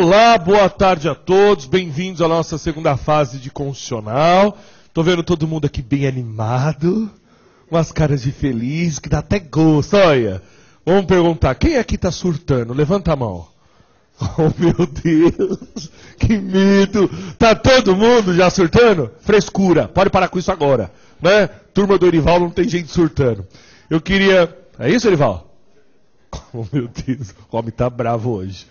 Olá, boa tarde a todos, bem-vindos à nossa segunda fase de constitucional. Tô vendo todo mundo aqui bem animado, umas caras de feliz, que dá até gosto. Olha, vamos perguntar, quem aqui tá surtando? Levanta a mão. Oh, meu Deus, que medo. Tá todo mundo já surtando? Frescura, pode parar com isso agora, né? Turma do Erival não tem gente surtando. Eu queria... É isso, Erival? Oh, meu Deus, o homem tá bravo hoje.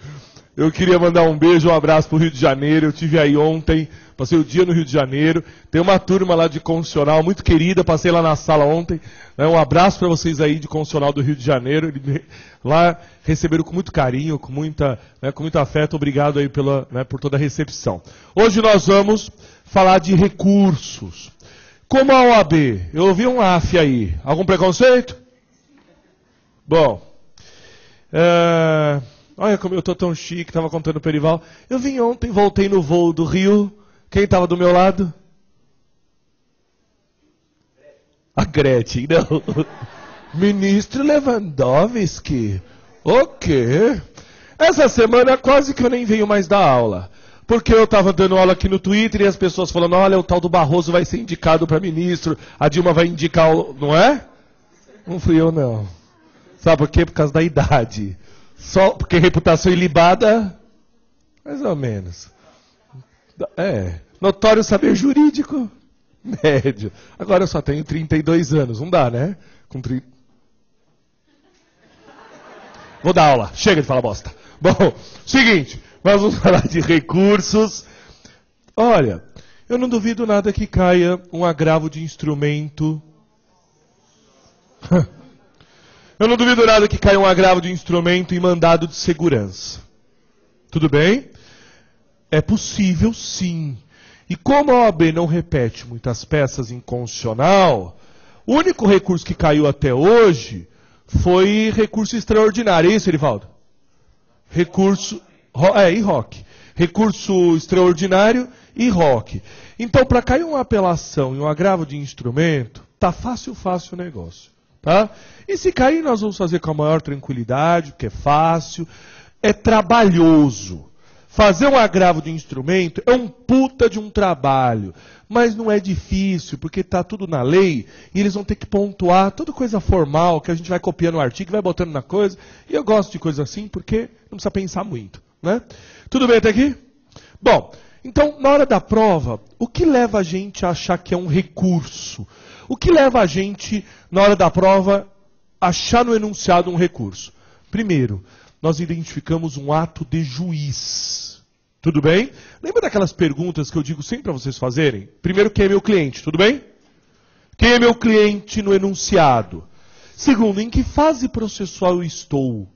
Eu queria mandar um beijo, um abraço pro Rio de Janeiro. Eu estive aí ontem, passei o dia no Rio de Janeiro. Tem uma turma lá de constitucional muito querida, passei lá na sala ontem. Né, um abraço para vocês aí de constitucional do Rio de Janeiro. Lá receberam com muito carinho, com muito afeto. Obrigado aí por toda a recepção. Hoje nós vamos falar de recursos. Como a OAB, eu ouvi um AF aí. Algum preconceito? Bom, olha como eu estou tão chique, estava contando o Perival. Eu vim ontem, voltei no voo do Rio. Quem estava do meu lado? A Gretchen, não. Ministro Lewandowski. O quê? Essa semana quase que eu nem venho mais dar aula. Porque eu estava dando aula aqui no Twitter e as pessoas falando, olha, o tal do Barroso vai ser indicado para ministro, a Dilma vai indicar, não é? Não fui eu, não. Sabe por quê? Por causa da idade. Só porque reputação ilibada, mais ou menos. Notório saber jurídico, médio. Agora eu só tenho 32 anos, não dá, né? Vou dar aula, chega de falar bosta. Bom, seguinte, nós vamos falar de recursos. Olha, eu não duvido nada que caia um agravo de instrumento... Eu não duvido nada que caia um agravo de instrumento em mandado de segurança. Tudo bem? É possível, sim. E como a OAB não repete muitas peças em constitucional, o único recurso que caiu até hoje foi recurso extraordinário. É isso, Erivaldo? Recurso... e ROC. Recurso extraordinário e ROC. Então, para cair uma apelação e um agravo de instrumento, tá fácil o negócio. Tá? E se cair, nós vamos fazer com a maior tranquilidade, porque é fácil, é trabalhoso. Fazer um agravo de instrumento é um puta de um trabalho, mas não é difícil, porque está tudo na lei, e eles vão ter que pontuar toda coisa formal, que a gente vai copiando o artigo, vai botando na coisa, e eu gosto de coisa assim, porque não precisa pensar muito. Né? Tudo bem até aqui? Bom, então, na hora da prova, o que leva a gente a achar que é um recurso? O que leva a gente, na hora da prova, a achar no enunciado um recurso? Primeiro, nós identificamos um ato de juiz. Tudo bem? Lembra daquelas perguntas que eu digo sempre para vocês fazerem? Primeiro, quem é meu cliente? Tudo bem? Quem é meu cliente no enunciado? Segundo, em que fase processual eu estou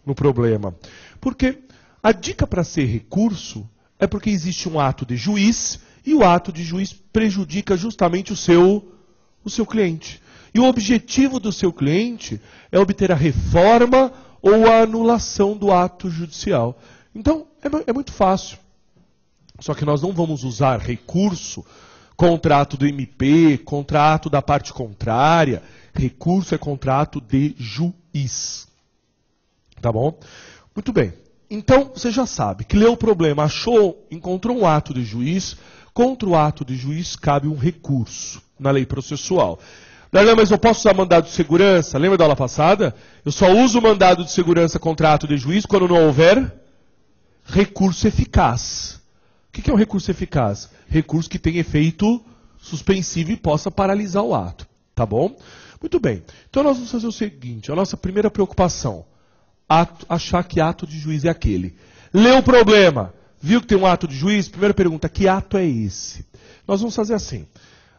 no problema? Porque a dica para ser recurso é porque existe um ato de juiz e o ato de juiz prejudica justamente o seu cliente. E o objetivo do seu cliente é obter a reforma ou a anulação do ato judicial. Então, é muito fácil. Só que nós não vamos usar recurso contra ato do MP, contra ato da parte contrária. Recurso é contra ato de juiz. Tá bom? Muito bem. Então, você já sabe que leu o problema, encontrou um ato de juiz, contra o ato de juiz cabe um recurso na lei processual. Não, mas eu posso usar mandado de segurança? Lembra da aula passada? Eu só uso mandado de segurança contra ato de juiz quando não houver recurso eficaz. O que é um recurso eficaz? Recurso que tem efeito suspensivo e possa paralisar o ato. Tá bom? Muito bem. Então nós vamos fazer o seguinte, a nossa primeira preocupação, achar que ato de juiz é aquele. Leu o problema, viu que tem um ato de juiz? Primeira pergunta, que ato é esse? Nós vamos fazer assim.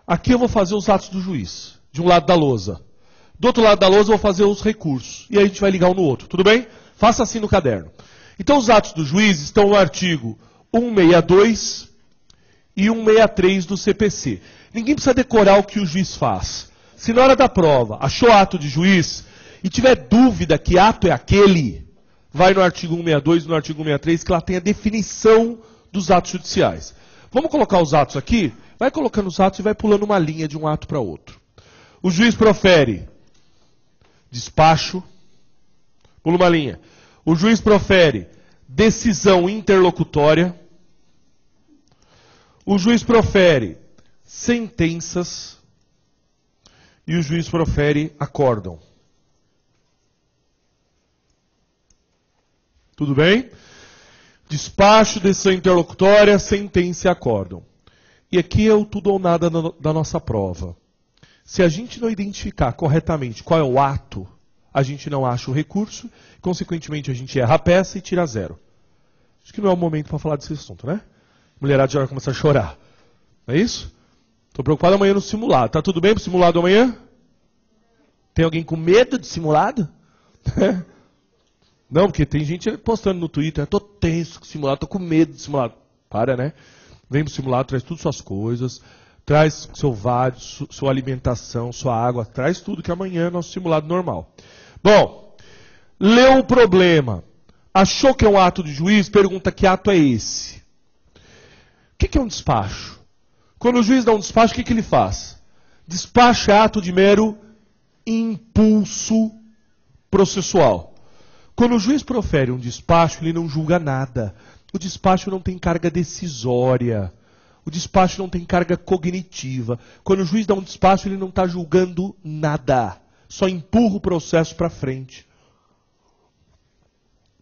Aqui eu vou fazer os atos do juiz, de um lado da lousa. Do outro lado da lousa eu vou fazer os recursos. E aí a gente vai ligar um no outro, tudo bem? Faça assim no caderno. Então os atos do juiz estão no artigo 162 e 163 do CPC. Ninguém precisa decorar o que o juiz faz. Se na hora da prova achou ato de juiz e tiver dúvida que ato é aquele, vai no artigo 162 e no artigo 163, que lá tem a definição dos atos judiciais. Vamos colocar os atos aqui? Vai colocando os atos e vai pulando uma linha de um ato para outro. O juiz profere despacho, pula uma linha. O juiz profere decisão interlocutória. O juiz profere sentenças e o juiz profere acórdão. Tudo bem? Despacho, decisão interlocutória, sentença e acórdão. E aqui é o tudo ou nada da nossa prova. Se a gente não identificar corretamente qual é o ato, a gente não acha o recurso, consequentemente a gente erra a peça e tira 0. Acho que não é o momento para falar desse assunto, né? Mulherada já vai começar a chorar. Não é isso? Estou preocupado amanhã no simulado. Tá tudo bem pro simulado amanhã? Tem alguém com medo de simulado? Não, porque tem gente postando no Twitter, tô tenso com simulado, tô com medo de simulado. Para, né? Vem pro simulado, traz tudo suas coisas, traz seu VAD, sua alimentação, sua água, traz tudo que amanhã é nosso simulado normal. Bom, leu o problema, achou que é um ato de juiz, pergunta que ato é esse. O que é um despacho? Quando o juiz dá um despacho, o que ele faz? Despacho é ato de mero impulso processual. Quando o juiz profere um despacho, ele não julga nada. O despacho não tem carga decisória. O despacho não tem carga cognitiva. Quando o juiz dá um despacho, ele não está julgando nada. Só empurra o processo para frente.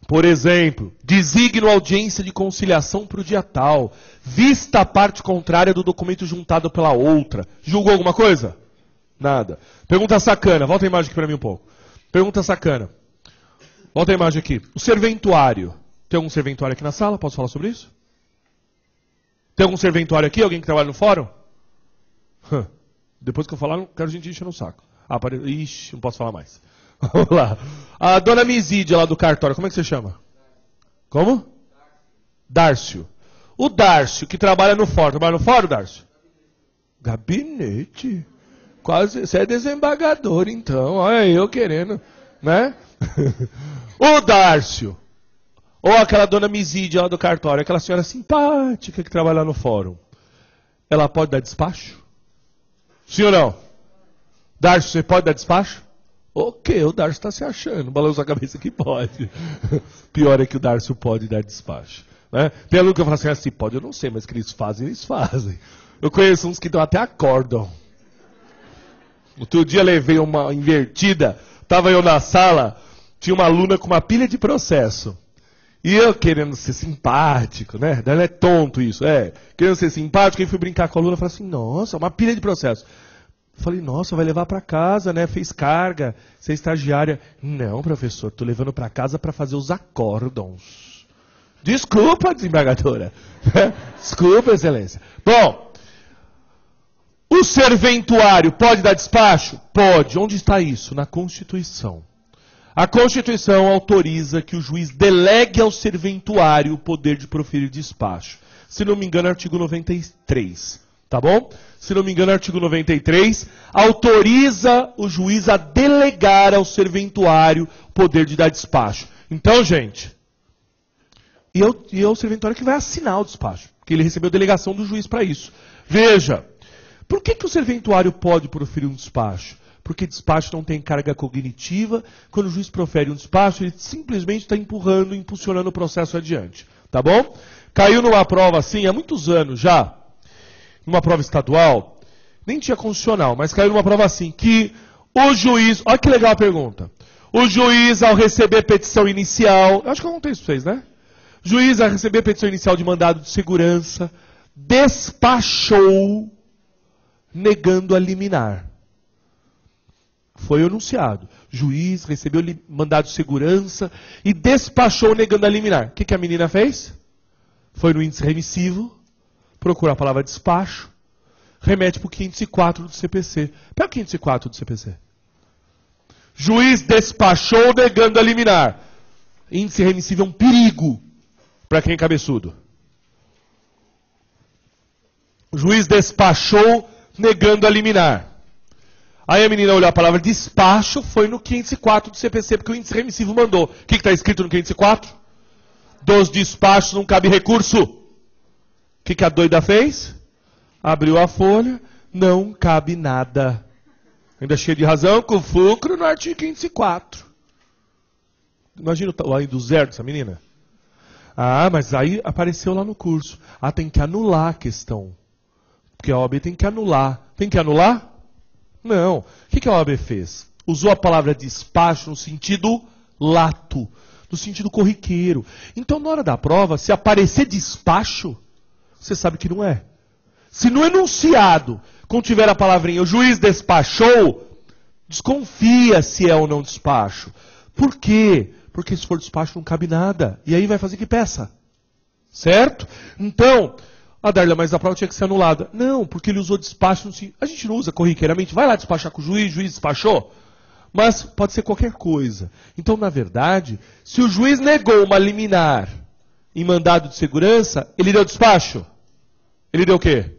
Por exemplo, designo audiência de conciliação para o dia tal. Vista a parte contrária do documento juntado pela outra. Julgou alguma coisa? Nada. Pergunta sacana. Volta a imagem aqui para mim um pouco. Pergunta sacana. Volta a imagem aqui. O serventuário. Tem algum serventuário aqui na sala? Posso falar sobre isso? Tem algum serventuário aqui? Alguém que trabalha no fórum? Depois que eu falar, não quero gente encher no saco. Ixi, não posso falar mais. Vamos lá. A dona Misídia lá do cartório, como é que você chama? Como? Dárcio. O Dárcio, que trabalha no fórum. Trabalha no fórum, Dárcio? Gabinete. Quase. Você é desembargador, então. Olha eu querendo, né? O Dárcio. Ou aquela dona Misídia lá do cartório, aquela senhora simpática que trabalha no fórum. Ela pode dar despacho? Sim ou não? Dárcio, você pode dar despacho? Ok, o Dárcio está se achando. Balança a cabeça que pode. Pior é que o Dárcio pode dar despacho. Né? Tem aluno que fala assim, pode, eu não sei, mas que eles fazem. Eu conheço uns que dão até acórdão. Outro dia levei uma invertida, estava eu na sala, tinha uma aluna com uma pilha de processo. E eu querendo ser simpático, né? Não é tonto isso, querendo ser simpático, aí fui brincar com a aluna e falei assim, nossa, uma pilha de processo. Eu falei, nossa, vai levar para casa, né? Fez carga, você é estagiária. Não, professor, estou levando para casa para fazer os acórdons. Desculpa, desembargadora. Desculpa, excelência. Bom, o serventuário pode dar despacho? Pode. Onde está isso? Na Constituição. A Constituição autoriza que o juiz delegue ao serventuário o poder de proferir despacho. Se não me engano, artigo 93. Tá bom? Se não me engano, artigo 93 autoriza o juiz a delegar ao serventuário o poder de dar despacho. Então, gente, e é o serventuário que vai assinar o despacho, porque ele recebeu delegação do juiz para isso. Veja, por que o serventuário pode proferir um despacho? Porque despacho não tem carga cognitiva. Quando o juiz profere um despacho, ele simplesmente está impulsionando o processo adiante. Tá bom? Caiu numa prova assim, há muitos anos já, numa prova estadual, nem tinha constitucional, mas caiu numa prova assim, que o juiz, olha que legal a pergunta, o juiz ao receber petição inicial, acho que eu contei isso para vocês, né? O juiz ao receber petição inicial de mandado de segurança, despachou negando a liminar. Foi anunciado. Juiz recebeu mandado de segurança e despachou negando a liminar. O que a menina fez? Foi no índice remissivo, procura a palavra despacho, remete para o 504 do CPC. Pega o 504 do CPC. Juiz despachou negando a liminar. Índice remissivo é um perigo para quem é cabeçudo. O juiz despachou negando a liminar. Aí a menina olhou a palavra despacho, foi no 504 do CPC, porque o índice remissivo mandou. O que está escrito no 504? Dos despachos não cabe recurso. O que a doida fez? Abriu a folha, não cabe nada. Ainda cheio de razão, com fulcro no artigo 504. Imagina o tamanho do zero dessa menina. Ah, mas aí apareceu lá no curso. Ah, tem que anular a questão. Porque a OAB tem que anular. Tem que anular? Não. O que a OAB fez? Usou a palavra despacho no sentido lato, no sentido corriqueiro. Então, na hora da prova, se aparecer despacho, você sabe que não é. Se no enunciado contiver a palavrinha, o juiz despachou, desconfia se é ou não despacho. Por quê? Porque se for despacho não cabe nada. E aí vai fazer que peça. Certo? Então, a Darla, mas a prova tinha que ser anulada. Não, porque ele usou despacho. A gente não usa corriqueiramente. Vai lá despachar com o juiz despachou. Mas pode ser qualquer coisa. Então, na verdade, se o juiz negou uma liminar em mandado de segurança, ele deu despacho. Ele deu o quê?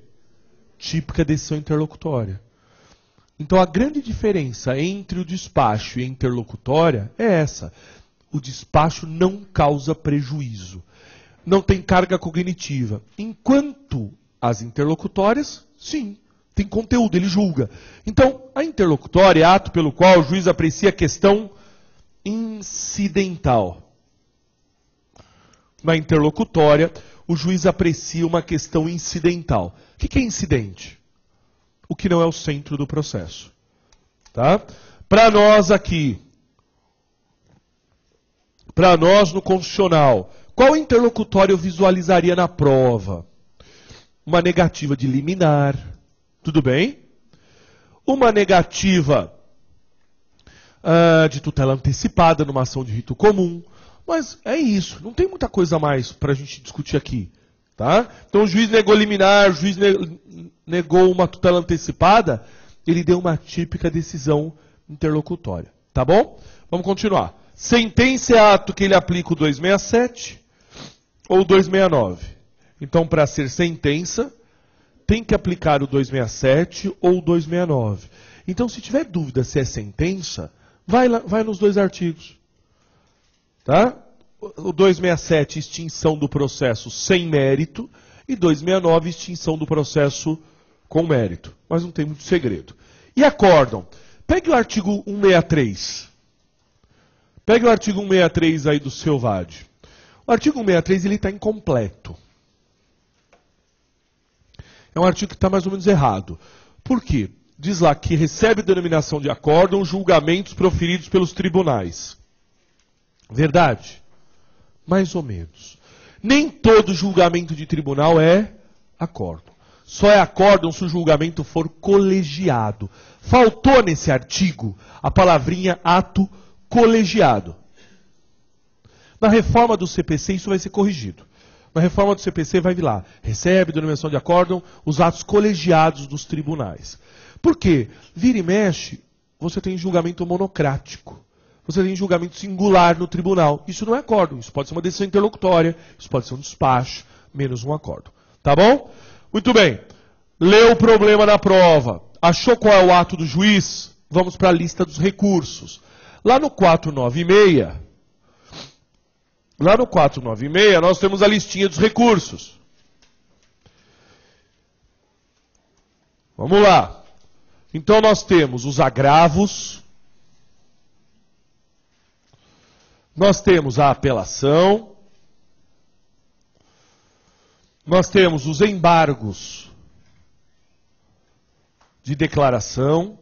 Típica decisão interlocutória. Então, a grande diferença entre o despacho e a interlocutória é essa. O despacho não causa prejuízo. Não tem carga cognitiva. Enquanto as interlocutórias, sim, tem conteúdo, ele julga. Então, a interlocutória é ato pelo qual o juiz aprecia a questão incidental. Na interlocutória, o juiz aprecia uma questão incidental. O que é incidente? O que não é o centro do processo. Tá? Para nós aqui, para nós no constitucional, qual interlocutório eu visualizaria na prova? Uma negativa de liminar, tudo bem? Uma negativa de tutela antecipada numa ação de rito comum. Mas é isso, não tem muita coisa a mais para a gente discutir aqui. Tá? Então o juiz negou liminar, o juiz negou uma tutela antecipada, ele deu uma típica decisão interlocutória. Tá bom? Vamos continuar. Sentença é ato que ele aplica o 267 ou 269. Então, para ser sentença, tem que aplicar o 267 ou o 269. Então, se tiver dúvida se é sentença, vai nos dois artigos. Tá? O 267, extinção do processo sem mérito, e 269, extinção do processo com mérito. Mas não tem muito segredo. E acórdão. Pegue o artigo 163. Pegue o artigo 163 aí do seu VAD. O artigo 163 ele está incompleto. É um artigo que está mais ou menos errado. Por quê? Diz lá que recebe denominação de acórdão julgamentos proferidos pelos tribunais. Verdade? Mais ou menos. Nem todo julgamento de tribunal é acórdão. Só é acórdão se o julgamento for colegiado. Faltou nesse artigo a palavrinha ato colegiado. Na reforma do CPC isso vai ser corrigido. Na reforma do CPC vai vir lá, recebe denominação de acórdão os atos colegiados dos tribunais. Por quê? Vira e mexe, você tem julgamento monocrático. Você tem julgamento singular no tribunal. Isso não é acórdão, isso pode ser uma decisão interlocutória, isso pode ser um despacho, menos um acórdão. Tá bom? Muito bem. Leu o problema na prova. Achou qual é o ato do juiz? Vamos para a lista dos recursos. Lá no 496, nós temos a listinha dos recursos. Vamos lá. Então nós temos os agravos, nós temos a apelação, nós temos os embargos de declaração.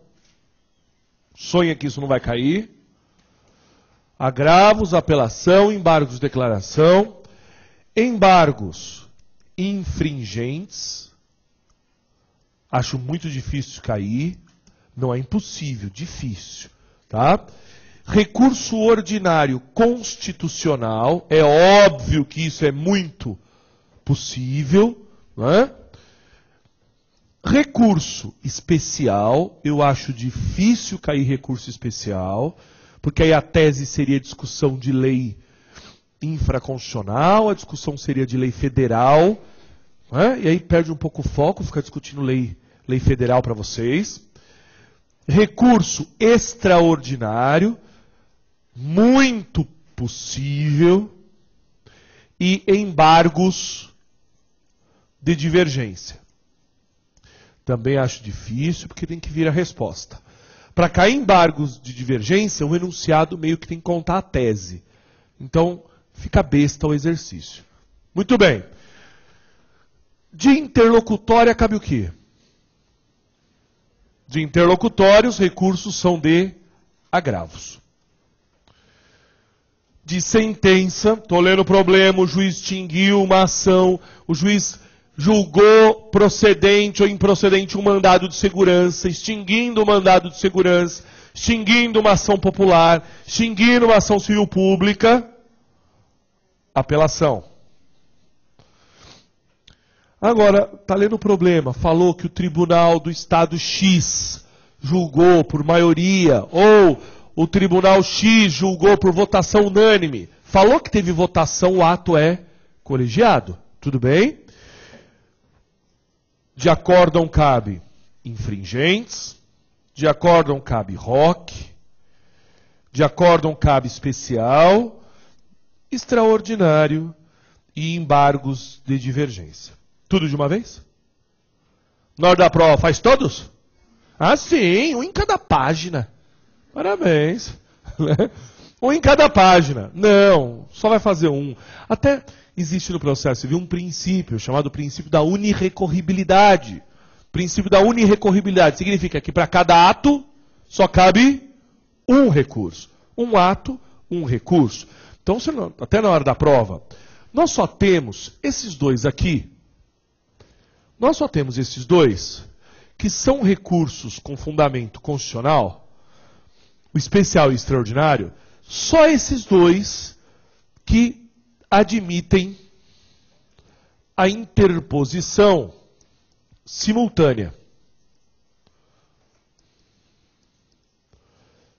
Sonha que isso não vai cair. Agravos, apelação, embargos de declaração, embargos infringentes. Acho muito difícil cair. Não é impossível, difícil. Tá? Recurso ordinário constitucional. É óbvio que isso é muito possível. Né? Recurso especial. Eu acho difícil cair recurso especial. Porque aí a tese seria discussão de lei infraconstitucional, a discussão seria de lei federal, né? E aí perde um pouco o foco, fica discutindo lei federal para vocês. Recurso extraordinário, muito possível, e embargos de divergência. Também acho difícil, porque tem que vir a resposta. Para cair embargos de divergência, o enunciado meio que tem que contar a tese. Então, Fica besta o exercício. Muito bem. De interlocutória cabe o quê? De interlocutória, os recursos são de agravos. De sentença, estou lendo o problema, o juiz extinguiu uma ação, o juiz julgou procedente ou improcedente um mandado de segurança, extinguindo o mandado de segurança, extinguindo uma ação popular, extinguindo uma ação civil pública, apelação. Agora, está lendo o problema, falou que o tribunal do estado X julgou por maioria, ou o tribunal X julgou por votação unânime. Falou que teve votação, o ato é colegiado. Tudo bem? De acórdão cabe infringentes, de acórdão cabe ROC, de acórdão cabe especial, extraordinário e embargos de divergência. Tudo de uma vez? Na hora da prova, faz todos? Ah, sim, um em cada página. Parabéns. Um em cada página. Não, só vai fazer um. Até existe no processo civil um princípio chamado princípio da unirrecorribilidade. Princípio da unirrecorribilidade significa que para cada ato só cabe um recurso. Um ato, um recurso. Então, até na hora da prova, nós só temos esses dois aqui. Nós só temos esses dois, que são recursos com fundamento constitucional, o especial e o extraordinário, só esses dois que admitem a interposição simultânea.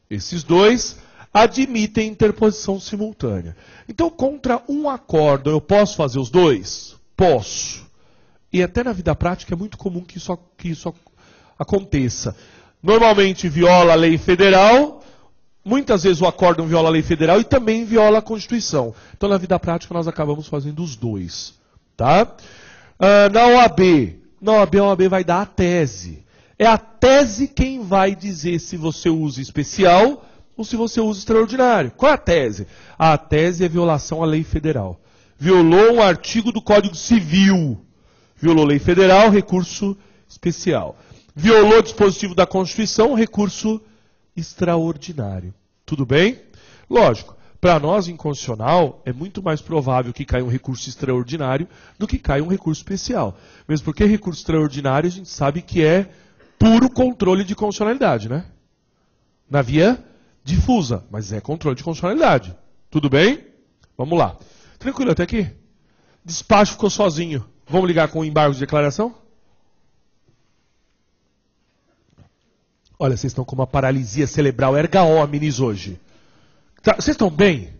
Esses dois admitem interposição simultânea. Então, contra um acórdão, eu posso fazer os dois? Posso. E até na vida prática é muito comum que isso aconteça. Normalmente viola a lei federal, muitas vezes o acórdão viola a lei federal e também viola a Constituição. Então na vida prática nós acabamos fazendo os dois. Tá? Na OAB a OAB vai dar a tese. É a tese quem vai dizer se você usa especial ou se você usa extraordinário. Qual é a tese? A tese é violação à lei federal. Violou um artigo do Código Civil. Violou lei federal, recurso especial. Violou dispositivo da Constituição, recurso extraordinário. Tudo bem? Lógico, para nós, em constitucional, é muito mais provável que caia um recurso extraordinário do que caia um recurso especial. Mesmo porque recurso extraordinário a gente sabe que é puro controle de constitucionalidade, né? Na via difusa, mas é controle de constitucionalidade. Tudo bem? Vamos lá. Tranquilo até aqui? Despacho ficou sozinho. Vamos ligar com o embargo de declaração? Olha, vocês estão com uma paralisia cerebral erga omnes hoje. Tá, vocês estão bem?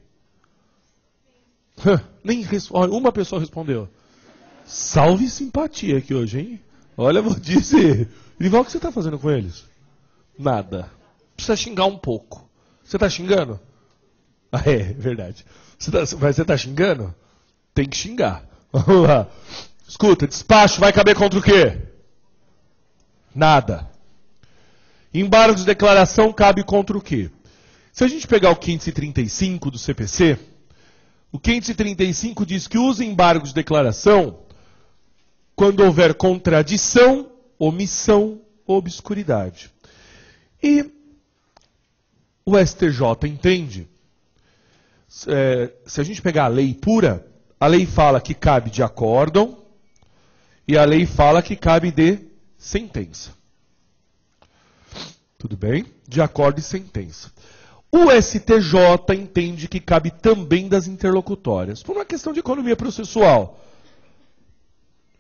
Olha, uma pessoa respondeu. Salve simpatia aqui hoje, hein? Olha, vou dizer. Rival, o que você está fazendo com eles? Nada. Precisa xingar um pouco. Você está xingando? Ah, é verdade. Você está xingando? Tem que xingar. Vamos lá. Escuta, despacho vai caber contra o quê? Nada. Embargo de declaração cabe contra o quê? Se a gente pegar o 535 do CPC, o 535 diz que usa embargo de declaração quando houver contradição, omissão ou obscuridade. E o STJ entende, se a gente pegar a lei pura, a lei fala que cabe de acórdão e a lei fala que cabe de sentença. Tudo bem? De acordo e sentença. O STJ entende que cabe também das interlocutórias, por uma questão de economia processual.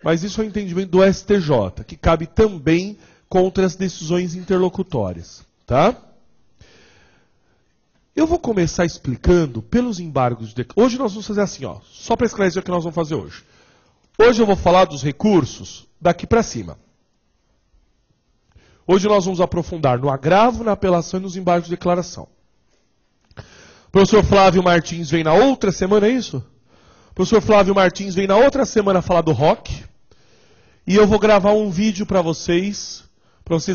Mas isso é o entendimento do STJ, que cabe também contra as decisões interlocutórias. Tá? Eu vou começar explicando pelos embargos de... Hoje nós vamos fazer assim, ó, só para esclarecer o que nós vamos fazer hoje. Hoje eu vou falar dos recursos daqui para cima. Hoje nós vamos aprofundar no agravo, na apelação e nos embargos de declaração. O professor Flávio Martins vem na outra semana, é isso? O professor Flávio Martins vem na outra semana falar do ROC. E eu vou gravar um vídeo para vocês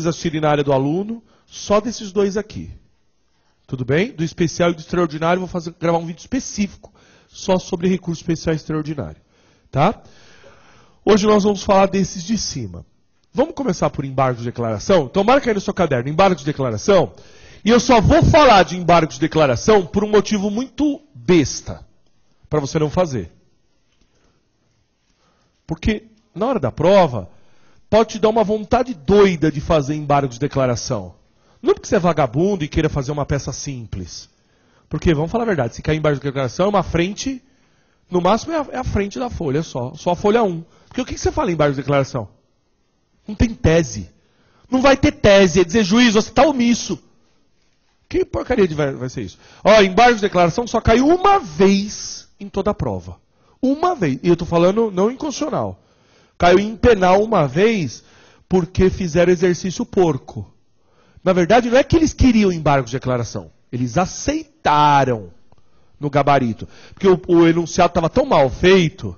assistirem na área do aluno, só desses dois aqui. Tudo bem? Do especial e do extraordinário, eu vou gravar um vídeo específico só sobre recurso especial extraordinário. Tá? Hoje nós vamos falar desses de cima. Vamos começar por embargo de declaração? Então marca aí no seu caderno, embargo de declaração. E eu só vou falar de embargo de declaração por um motivo muito besta, para você não fazer. Porque na hora da prova, pode te dar uma vontade doida de fazer embargo de declaração. Não porque você é vagabundo e queira fazer uma peça simples. Porque, vamos falar a verdade, se cair embargo de declaração é uma frente, no máximo é a frente da folha só a folha 1. Porque o que você fala em embargo de declaração? Não tem tese. Não vai ter tese, é dizer, juiz, você está omisso. Que porcaria vai ser isso? Ó, embargo de declaração só caiu uma vez em toda a prova. Uma vez. E eu estou falando não em constitucional. Caiu em penal uma vez porque fizeram exercício porco. Na verdade, não é que eles queriam embargo de declaração. Eles aceitaram no gabarito. Porque o enunciado estava tão mal feito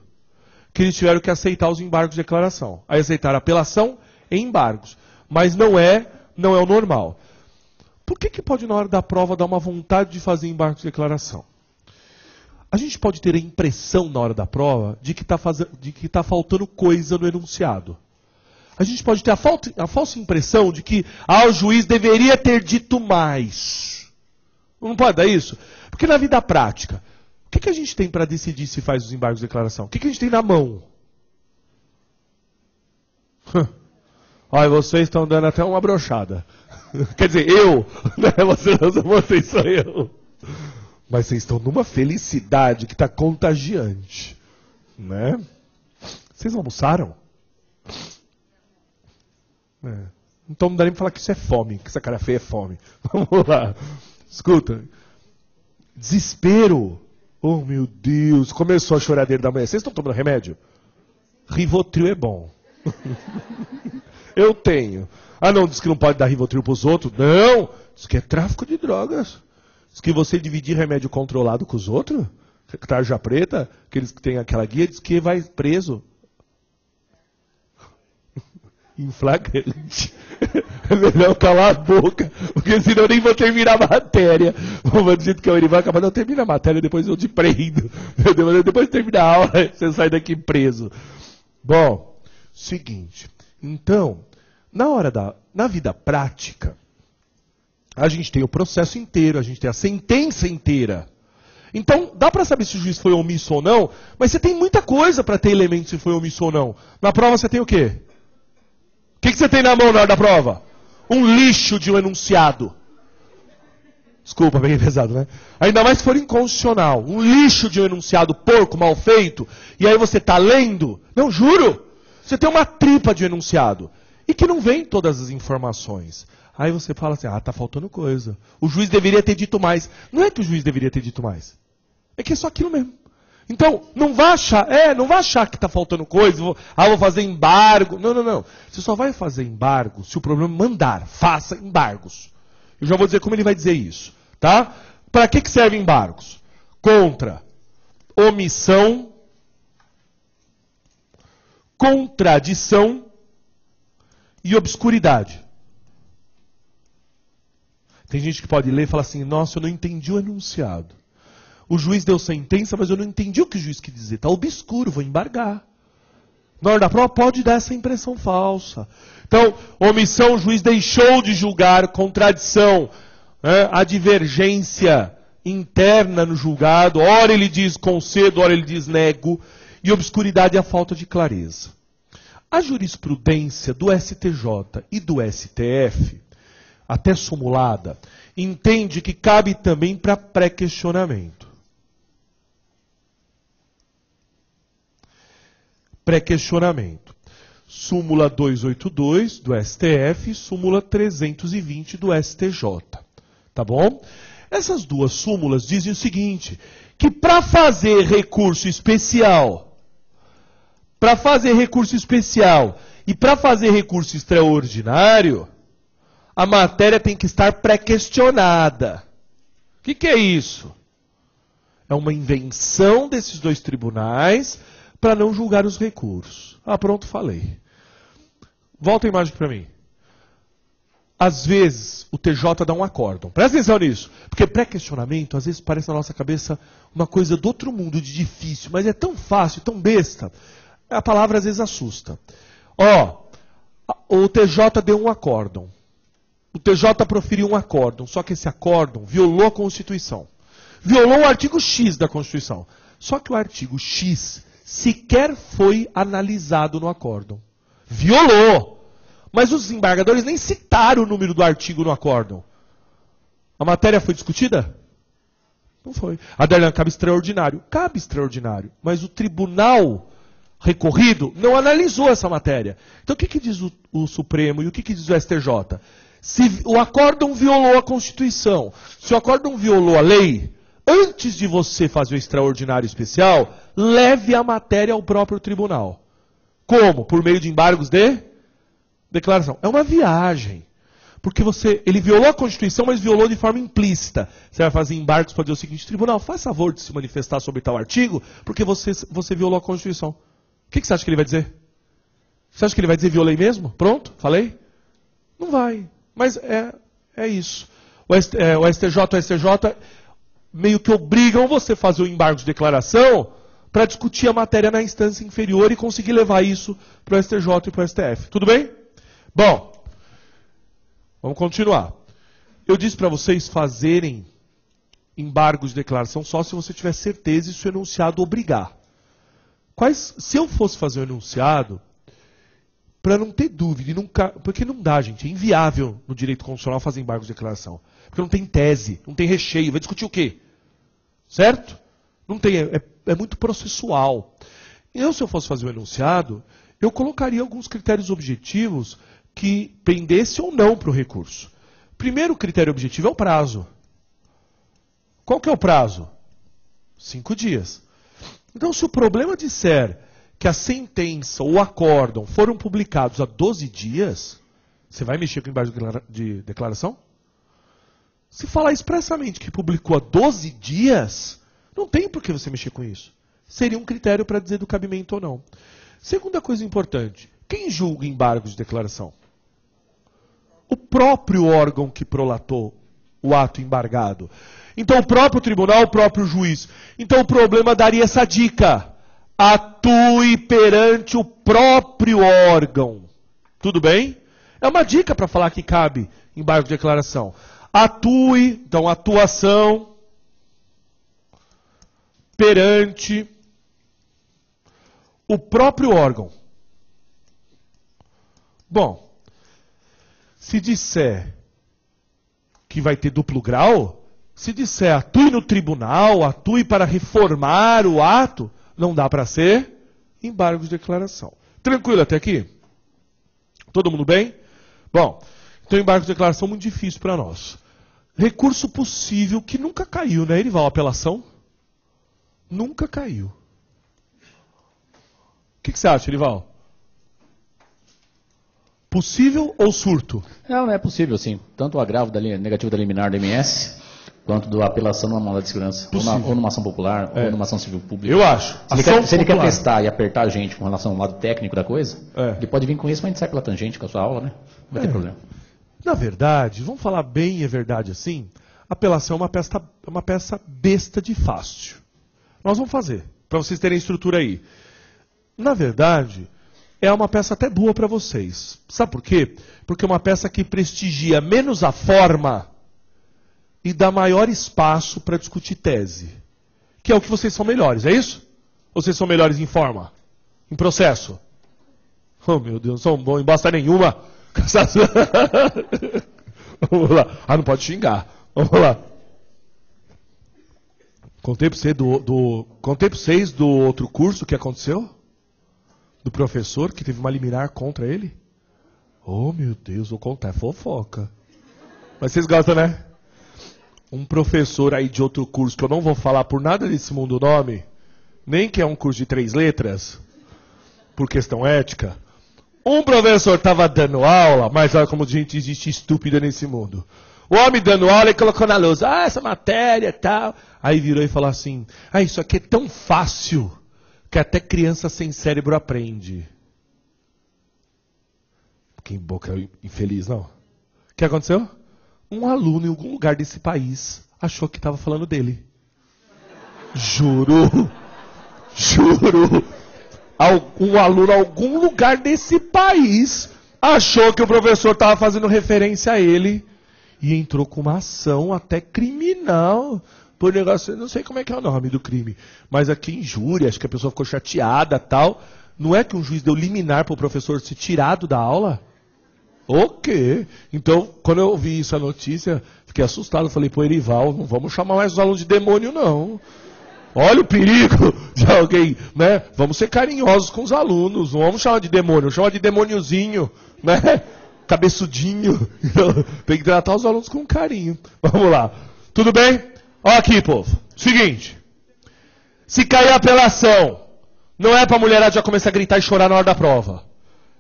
que eles tiveram que aceitar os embargos de declaração. Aí aceitaram apelação e embargos. Mas não é o normal. Por que pode, na hora da prova, dar uma vontade de fazer embargo de declaração? A gente pode ter a impressão, na hora da prova, de que está faltando coisa no enunciado. A gente pode ter a falsa impressão de que o juiz deveria ter dito mais. Não pode dar isso? Porque na vida prática, o que a gente tem para decidir se faz os embargos de declaração? O que a gente tem na mão? Olha, vocês estão dando até uma brochada. Quer dizer, eu, né? Vocês sou eu. Mas vocês estão numa felicidade que está contagiante. Né? Vocês almoçaram? Então não dá nem pra falar que isso é fome, que essa cara feia é fome. Vamos lá. Escuta. Desespero. Oh, meu Deus. Começou a choradeira da manhã. Vocês estão tomando remédio? Rivotril é bom. Eu tenho. Ah, não, diz que não pode dar Rivotril pros outros? Não. Diz que é tráfico de drogas. Diz que você dividir remédio controlado com os outros, tarja preta, aqueles que têm aquela guia, diz que vai preso. Em flagrante. É melhor calar a boca, porque senão eu nem vou terminar a matéria. Do jeito que ele vai acabar, não termina a matéria, depois eu te prendo. Depois de terminar a aula, você sai daqui preso. Bom, seguinte. Então, na vida prática, a gente tem o processo inteiro, a gente tem a sentença inteira. Então, dá para saber se o juiz foi omisso ou não, mas você tem muita coisa para ter elemento se foi omisso ou não. Na prova você tem o quê? O que você tem na mão na hora da prova? Um lixo de um enunciado. Desculpa, bem pesado, né? Ainda mais se for inconstitucional. Um lixo de um enunciado porco, mal feito, e aí você está lendo. Não, juro. Você tem uma tripa de um enunciado. E que não vem todas as informações. Aí você fala assim, tá faltando coisa. O juiz deveria ter dito mais. Não é que o juiz deveria ter dito mais. É que é só aquilo mesmo. Então, não vai achar que está faltando coisa, vou fazer embargo. Não. Você só vai fazer embargo se o problema mandar. Faça embargos. Eu já vou dizer como ele vai dizer isso. Tá? Para que servem embargos? Contra omissão, contradição e obscuridade. Tem gente que pode ler e falar assim, nossa, eu não entendi o enunciado. O juiz deu sentença, mas eu não entendi o que o juiz quis dizer. Está obscuro, vou embargar. Na hora da prova pode dar essa impressão falsa. Então, omissão, o juiz deixou de julgar, contradição, a divergência interna no julgado. Ora ele diz concedo, ora ele diz nego. E obscuridade é a falta de clareza. A jurisprudência do STJ e do STF, até sumulada, entende que cabe também para pré-questionamento. Pré-questionamento. Súmula 282 do STF e súmula 320 do STJ. Tá bom? Essas duas súmulas dizem o seguinte, que para fazer recurso especial e para fazer recurso extraordinário, a matéria tem que estar pré-questionada. O que é isso? É uma invenção desses dois tribunais para não julgar os recursos. Pronto, falei. Volta a imagem para mim. às vezes, o TJ dá um acórdão. Presta atenção nisso. Porque pré-questionamento, às vezes, parece na nossa cabeça uma coisa do outro mundo, de difícil. Mas é tão fácil, tão besta. A palavra, às vezes, assusta. O TJ deu um acórdão. O TJ proferiu um acórdão. Só que esse acórdão violou a Constituição. Violou o artigo X da Constituição. Só que o artigo X sequer foi analisado no acórdão. Violou! Mas os desembargadores nem citaram o número do artigo no acórdão. A matéria foi discutida? Não foi. Adelante, cabe extraordinário. Cabe extraordinário. Mas o tribunal recorrido não analisou essa matéria. Então o que diz o Supremo e o que diz o STJ? Se o acórdão violou a Constituição, se o acórdão violou a lei, antes de você fazer o extraordinário especial, leve a matéria ao próprio tribunal. Como? Por meio de embargos de declaração. É uma viagem. Porque ele violou a Constituição, mas violou de forma implícita. Você vai fazer embargos para dizer o seguinte: tribunal, faz favor de se manifestar sobre tal artigo, porque você violou a Constituição. O que você acha que ele vai dizer? Você acha que ele vai dizer violei mesmo? Pronto? Falei? Não vai. Mas é isso. O STJ e o STJ meio que obrigam você a fazer o embargo de declaração para discutir a matéria na instância inferior e conseguir levar isso para o STJ e para o STF. Tudo bem? Bom, vamos continuar. Eu disse para vocês fazerem embargos de declaração só se você tiver certeza e se o enunciado obrigar. Se eu fosse fazer um enunciado, para não ter dúvida, porque não dá, gente, é inviável no direito constitucional fazer embargos de declaração. Porque não tem tese, não tem recheio, vai discutir o quê? Certo? Não tem, é muito processual. Se eu fosse fazer um enunciado, eu colocaria alguns critérios objetivos que pendesse ou não para o recurso. Primeiro critério objetivo é o prazo. Qual que é o prazo? 5 dias. Então, se o problema disser que a sentença ou o acórdão foram publicados há 12 dias, você vai mexer com o embargo de declaração? Se falar expressamente que publicou há 12 dias, não tem por que você mexer com isso. Seria um critério para dizer do cabimento ou não. Segunda coisa importante, quem julga embargos de declaração? O próprio órgão que prolatou o ato embargado. Então o próprio tribunal, o próprio juiz. Então o problema daria essa dica. Atue perante o próprio órgão. Tudo bem? É uma dica para falar que cabe embargo de declaração. Atue, então atuação perante o próprio órgão. Bom, se disser que vai ter duplo grau, se disser atue no tribunal, atue para reformar o ato, não dá para ser embargo de declaração. Tranquilo até aqui? Todo mundo bem? Bom, então embargo de declaração muito difícil para nós. Recurso possível que nunca caiu, né, Erival? Apelação? Nunca caiu. O que você acha, Erival? Possível ou surto? Não é possível, sim. Tanto o agravo negativo da liminar do MS, quanto da apelação numa mandado de segurança, ou numa ação popular, ou numa ação civil pública. Eu acho. Se ele quer testar e apertar a gente com relação ao lado técnico da coisa, ele pode vir com isso, mas a gente sai pela tangente com a sua aula, né? Não vai ter problema. Na verdade, vamos falar bem a verdade assim, a apelação é uma peça besta de fácil. Nós vamos fazer, para vocês terem estrutura aí. Na verdade, é uma peça até boa para vocês. Sabe por quê? Porque é uma peça que prestigia menos a forma e dá maior espaço para discutir tese. Que é o que vocês são melhores, é isso? Ou vocês são melhores em forma? Em processo? Oh, meu Deus, não são bons em bosta nenhuma. Vamos lá. Ah, não pode xingar. Vamos lá. Contei para vocês do outro curso que aconteceu? Do professor que teve uma liminar contra ele? Oh, meu Deus, vou contar. É fofoca. Mas vocês gostam, né? Um professor aí de outro curso, que eu não vou falar por nada desse mundo o nome, nem que é um curso de 3 letras, por questão ética. Um professor estava dando aula, mas olha como gente existe estúpida nesse mundo. O homem dando aula e colocou na lousa, essa matéria e tal. Aí virou e falou assim, isso aqui é tão fácil que até criança sem cérebro aprende. Que boca infeliz, não? O que aconteceu? Um aluno em algum lugar desse país achou que estava falando dele. Juro. Um aluno em algum lugar desse país achou que o professor estava fazendo referência a ele e entrou com uma ação até criminal por negócio. Não sei como é que é o nome do crime, mas aqui injúria, acho que a pessoa ficou chateada tal. Não é que um juiz deu liminar para o professor ser tirado da aula? O quê? Então, quando eu ouvi essa notícia, fiquei assustado. Falei, pô, Erival, não vamos chamar mais os alunos de demônio, não. Olha o perigo de alguém, né? Vamos ser carinhosos com os alunos, não vamos chamar de demônio, chama de demôniozinho, né? Cabeçudinho. Tem que tratar os alunos com carinho. Vamos lá. Tudo bem? Olha aqui, povo. Seguinte. Se cair a apelação, não é pra mulherada já começar a gritar e chorar na hora da prova.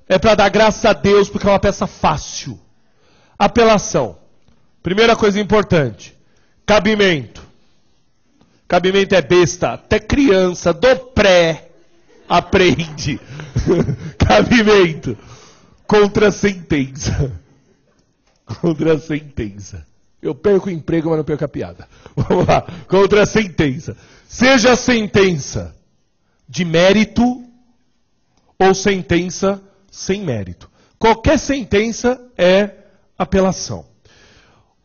É para dar graças a Deus, porque é uma peça fácil. Apelação. Primeira coisa importante. Cabimento. Cabimento é besta. Até criança do pré aprende. Cabimento. Contra sentença. Contra sentença. Eu perco o emprego, mas não perco a piada. Vamos lá. Contra sentença. Seja a sentença de mérito ou sentença sem mérito. Qualquer sentença é apelação.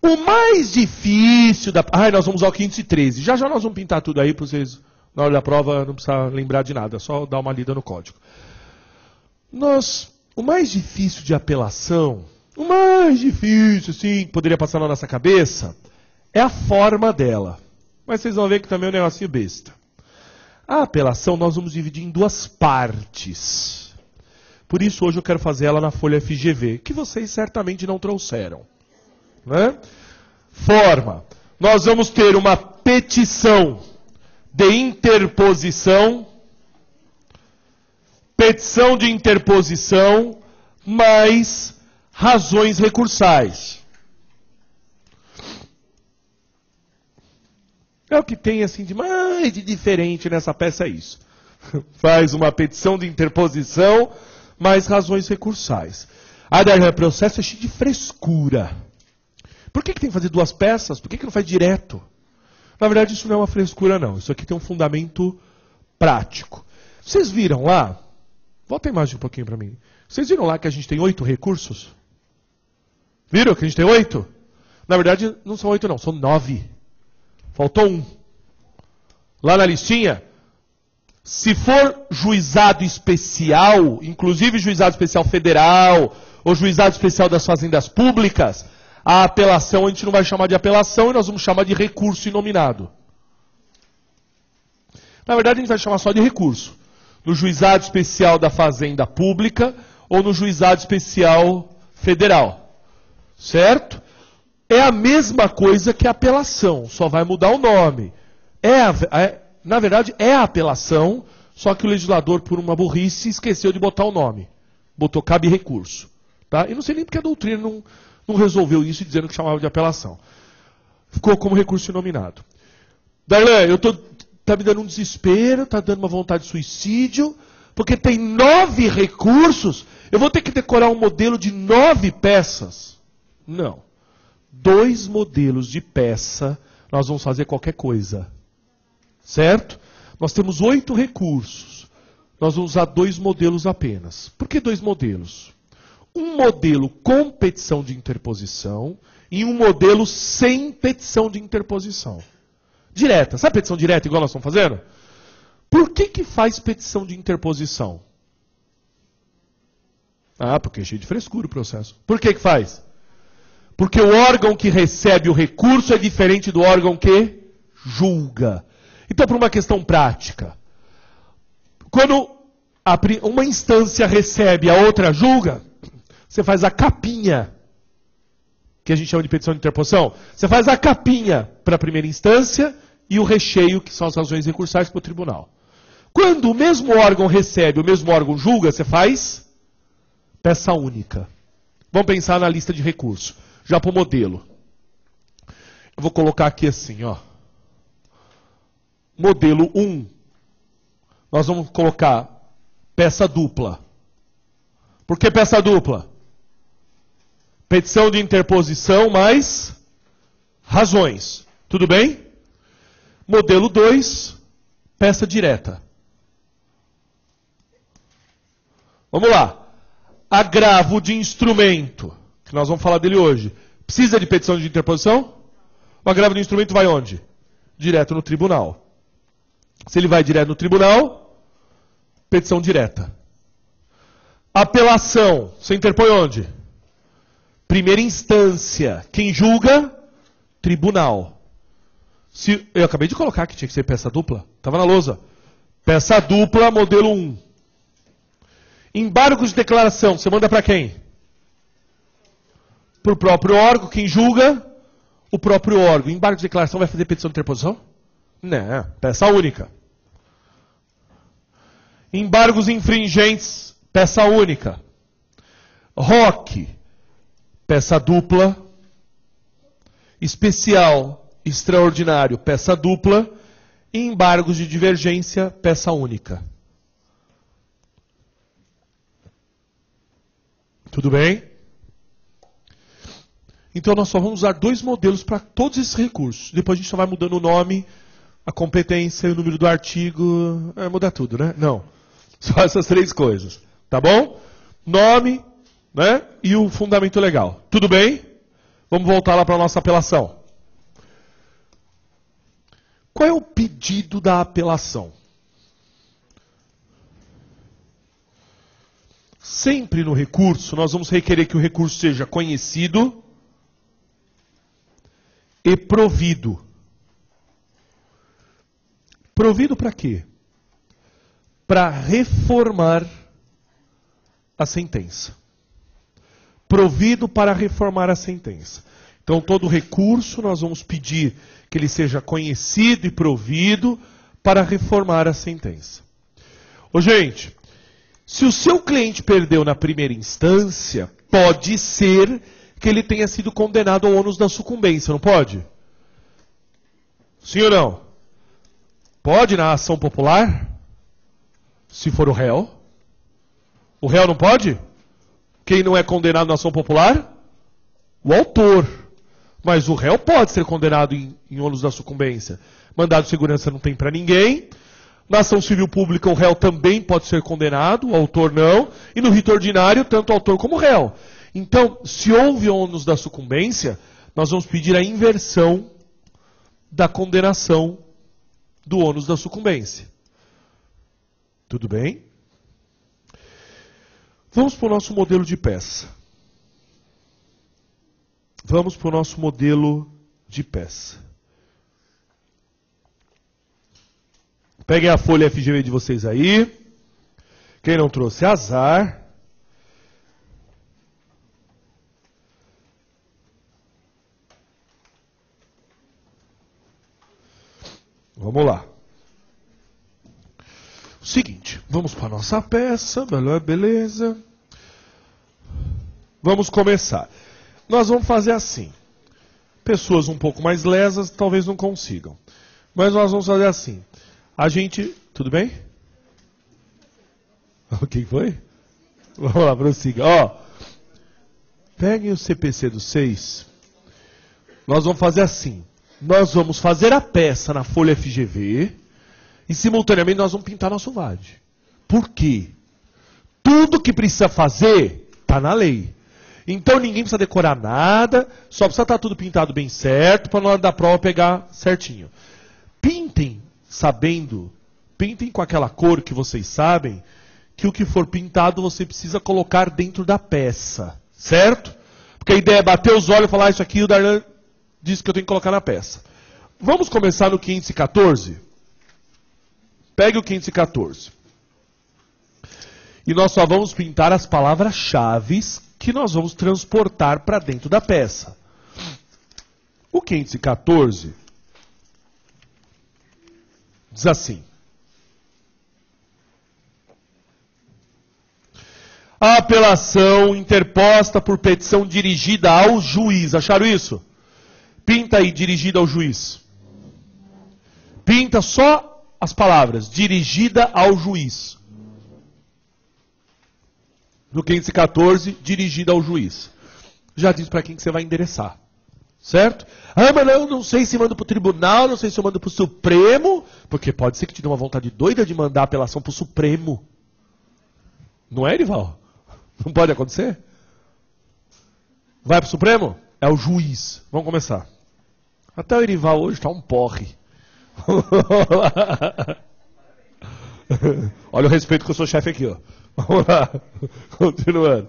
O mais difícil da... nós vamos ao 513. Já nós vamos pintar tudo aí para vocês, na hora da prova, não precisa lembrar de nada, só dar uma lida no código. O mais difícil de apelação, o mais difícil, sim, que poderia passar na nossa cabeça, é a forma dela. Mas vocês vão ver que também é um negocinho besta. A apelação nós vamos dividir em duas partes. Por isso, hoje eu quero fazer ela na folha FGV, que vocês certamente não trouxeram. Né? Forma. Nós vamos ter uma petição de interposição, petição de interposição, mais razões recursais. É o que tem assim de mais de diferente nessa peça, é isso. Faz uma petição de interposição, mais razões recursais. O processo é cheio de frescura. Por que tem que fazer duas peças? Por que não faz direto? Na verdade, isso não é uma frescura, não. Isso aqui tem um fundamento prático. Vocês viram lá? Volta a imagem um pouquinho para mim. Vocês viram lá que a gente tem 8 recursos? Viram que a gente tem 8? Na verdade, não são 8 não, são 9. Faltou um. Lá na listinha, se for juizado especial, inclusive juizado especial federal, ou juizado especial das fazendas públicas, a apelação a gente não vai chamar de apelação e nós vamos chamar de recurso inominado. Na verdade, a gente vai chamar só de recurso. No juizado especial da fazenda pública ou no juizado especial federal. Certo? É a mesma coisa que a apelação, só vai mudar o nome. Na verdade, é a apelação, só que o legislador, por uma burrice, esqueceu de botar o nome. Botou cabe recurso. Tá? E não sei nem porque a doutrina não resolveu isso dizendo que chamava de apelação. Ficou como recurso inominado. Darlan, tá me dando um desespero, tá dando uma vontade de suicídio, porque tem 9 recursos, eu vou ter que decorar um modelo de 9 peças. Não. 2 modelos de peça, nós vamos fazer qualquer coisa. Certo? Nós temos 8 recursos. Nós vamos usar 2 modelos apenas. Por que 2 modelos? Um modelo com petição de interposição e um modelo sem petição de interposição. Direta. Sabe petição direta igual nós estamos fazendo? Por que faz petição de interposição? Porque é cheio de frescura o processo. Por que faz? Porque o órgão que recebe o recurso é diferente do órgão que julga. Então, por uma questão prática, quando uma instância recebe, a outra julga, você faz a capinha, que a gente chama de petição de interposição, você faz a capinha para a primeira instância e o recheio, que são as razões recursais, para o tribunal. Quando o mesmo órgão recebe, o mesmo órgão julga, você faz peça única. Vamos pensar na lista de recursos. Já para o modelo. Eu vou colocar aqui assim, ó. Modelo 1. Nós vamos colocar peça dupla. Por que peça dupla? Petição de interposição mais razões. Tudo bem? Modelo 2, peça direta. Vamos lá. Agravo de instrumento, que nós vamos falar dele hoje. Precisa de petição de interposição? O agravo de instrumento vai onde? Direto no tribunal. Se ele vai direto no tribunal, petição direta. Apelação, você interpõe onde? Primeira instância. Quem julga? Tribunal. Eu acabei de colocar que tinha que ser peça dupla. Estava na lousa. Peça dupla, modelo 1. Embargos de declaração, você manda para quem? Para o próprio órgão. Quem julga? O próprio órgão. Embargo de declaração vai fazer petição de interposição? Não, peça única. Embargos infringentes, peça única. ROC, peça dupla. Especial, extraordinário, peça dupla. E embargos de divergência, peça única. Tudo bem? Então nós só vamos usar 2 modelos para todos esses recursos. Depois a gente só vai mudando o nome, a competência, o número do artigo. Mudar tudo, né? Não. Só essas 3 coisas. Tá bom? Nome, né? E o fundamento legal. Tudo bem? Vamos voltar lá para a nossa apelação. Qual é o pedido da apelação? Sempre no recurso, nós vamos requerer que o recurso seja conhecido e provido. Provido para quê? Para reformar a sentença. Provido para reformar a sentença. Então, todo recurso nós vamos pedir que ele seja conhecido e provido para reformar a sentença. Ô, gente, se o seu cliente perdeu na primeira instância, pode ser que ele tenha sido condenado ao ônus da sucumbência, não pode? Sim ou não? Pode na ação popular? Se for o réu. O réu não pode? Quem não é condenado na ação popular? O autor. Mas o réu pode ser condenado em ônus da sucumbência. Mandado de segurança não tem para ninguém. Na ação civil pública, o réu também pode ser condenado, o autor não. E no rito ordinário, tanto o autor como o réu. Então, se houve ônus da sucumbência, nós vamos pedir a inversão da condenação do ônus da sucumbência. Tudo bem? Vamos para o nosso modelo de peça. Vamos para o nosso modelo de peça. Peguem a folha FGV de vocês aí. Quem não trouxe, azar. Vamos lá. O seguinte, vamos para a nossa peça, beleza. Vamos começar. Nós vamos fazer assim. Pessoas um pouco mais lesas talvez não consigam. Mas nós vamos fazer assim. A gente... Tudo bem? Quem foi? Vamos lá, prossiga. Ó, peguem o CPC do 6. Nós vamos fazer assim. Nós vamos fazer a peça na folha FGV e simultaneamente nós vamos pintar nosso VAD. Por quê? Tudo que precisa fazer está na lei. Então ninguém precisa decorar nada, só precisa estar tudo pintado bem certo para na hora da prova pegar certinho. Pintem sabendo, pintem com aquela cor que vocês sabem, que o que for pintado você precisa colocar dentro da peça, certo? Porque a ideia é bater os olhos e falar, isso aqui o Darlan disse que eu tenho que colocar na peça. Vamos começar no 514? Pegue o 514. E nós só vamos pintar as palavras-chave que nós vamos transportar para dentro da peça. O 514 diz assim. A apelação interposta por petição dirigida ao juiz. Acharam isso? Pinta aí, dirigida ao juiz. Pinta só as palavras, dirigida ao juiz. No 514, dirigida ao juiz. já diz para quem que você vai endereçar. Certo? Ah, mas eu não sei se mando para o tribunal, não sei se eu mando para o Supremo, porque pode ser que te dê uma vontade doida de mandar a apelação para o Supremo. Não é, Erival? Não pode acontecer? Vai para o Supremo? É o juiz. Vamos começar. Até o Erival hoje está um porre. Olha o respeito que eu sou chefe aqui, ó. Vamos lá. Continuando.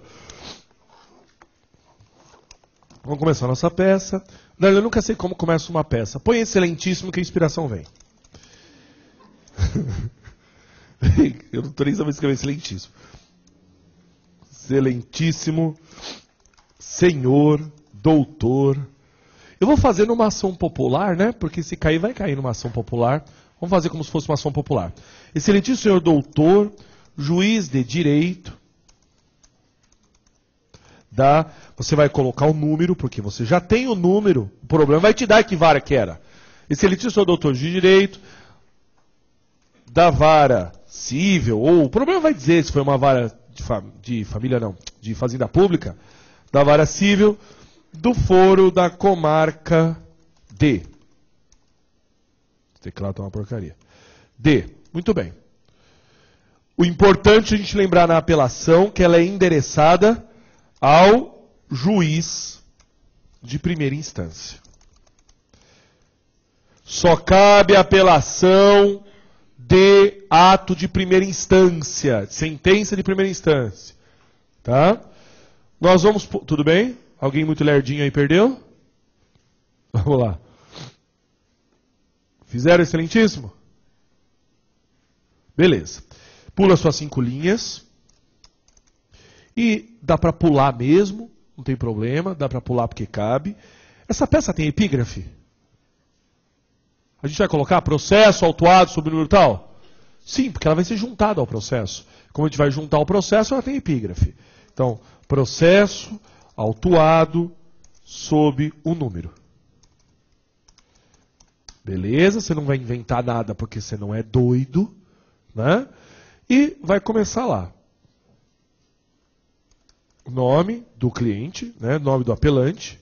Vamos começar a nossa peça. Eu nunca sei como começa uma peça. Põe excelentíssimo que a inspiração vem. Eu não estou nem sabendo escrever excelentíssimo. Excelentíssimo, senhor, doutor. Eu vou fazer numa ação popular, né? Porque se cair, vai cair numa ação popular. Vamos fazer como se fosse uma ação popular. Excelentíssimo senhor doutor, juiz de direito. Você vai colocar o número, porque você já tem o número. O problema vai te dar que vara que era. Excelentíssimo senhor doutor de direito, da vara civil, ou o problema vai dizer se foi uma vara de família, não, de fazenda pública, da vara civil, do foro da comarca D. Esse teclado tá uma porcaria. D. Muito bem. O importante é a gente lembrar na apelação que ela é endereçada ao juiz de primeira instância. Só cabe apelação de ato de primeira instância, sentença de primeira instância. Tá? Nós vamos... Tudo bem? Alguém muito lerdinho aí perdeu? Vamos lá. Fizeram excelentíssimo? Beleza. Pula suas 5 linhas. E dá para pular mesmo, não tem problema, dá para pular porque cabe. Essa peça tem epígrafe? A gente vai colocar processo autuado sobre o número tal? Sim, porque ela vai ser juntada ao processo. Como a gente vai juntar o processo, ela tem epígrafe. Então, processo autuado sob o número. Beleza? Você não vai inventar nada porque você não é doido, né? E vai começar lá. Nome do cliente, né? Nome do apelante.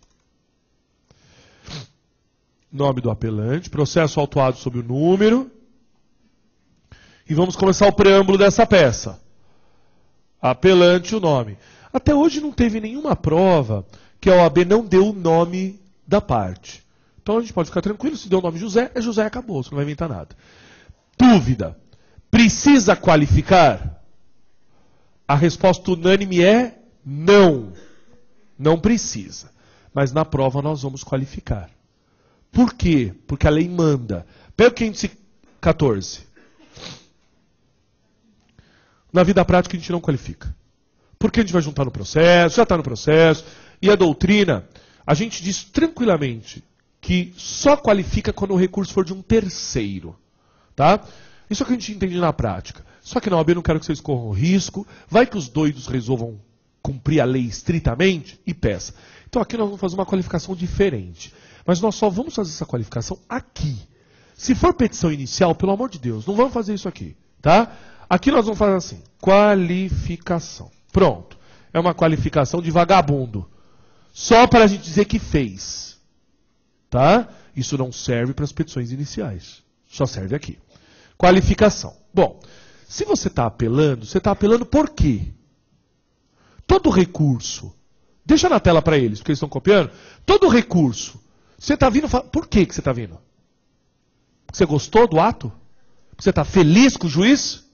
Nome do apelante, processo autuado sob o número. E vamos começar o preâmbulo dessa peça. Apelante, o nome. Até hoje não teve nenhuma prova que a OAB não deu o nome da parte. Então a gente pode ficar tranquilo, se deu o nome José, é José, acabou, você não vai inventar nada. Dúvida. Precisa qualificar? A resposta unânime é não. Não precisa. Mas na prova nós vamos qualificar. Por quê? Porque a lei manda. Pega o índice 14. Na vida prática a gente não qualifica. Porque a gente vai juntar no processo, já está no processo. E a doutrina, a gente diz tranquilamente que só qualifica quando o recurso for de um terceiro. Tá? Isso é o que a gente entende na prática. Só que na OAB eu não quero que vocês corram risco. Vai que os doidos resolvam cumprir a lei estritamente e peça. Então aqui nós vamos fazer uma qualificação diferente. Mas nós só vamos fazer essa qualificação aqui. Se for petição inicial, pelo amor de Deus, não vamos fazer isso aqui. Tá? Aqui nós vamos fazer assim, qualificação. Pronto. É uma qualificação de vagabundo. Só para a gente dizer que fez. Tá? Isso não serve para as petições iniciais. Só serve aqui. Qualificação. Bom, se você está apelando por quê? Todo recurso, deixa na tela para eles, porque eles estão copiando. Todo recurso, você está vindo, por que você está vindo? Porque você gostou do ato? Porque você está feliz com o juiz?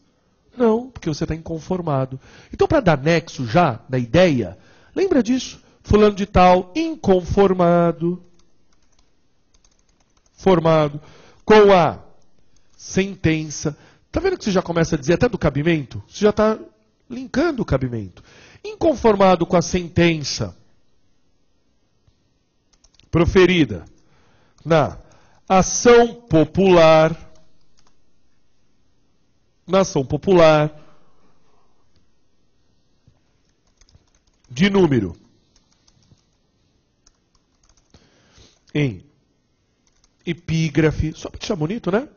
Não, porque você está inconformado. Então, para dar nexo já na ideia, lembra disso. Fulano de tal, inconformado. Formado. Com a sentença. Está vendo que você já começa a dizer até do cabimento? Você já está linkando o cabimento. Inconformado com a sentença proferida na ação popular. Na ação popular de número em epígrafe, só para deixar bonito, né?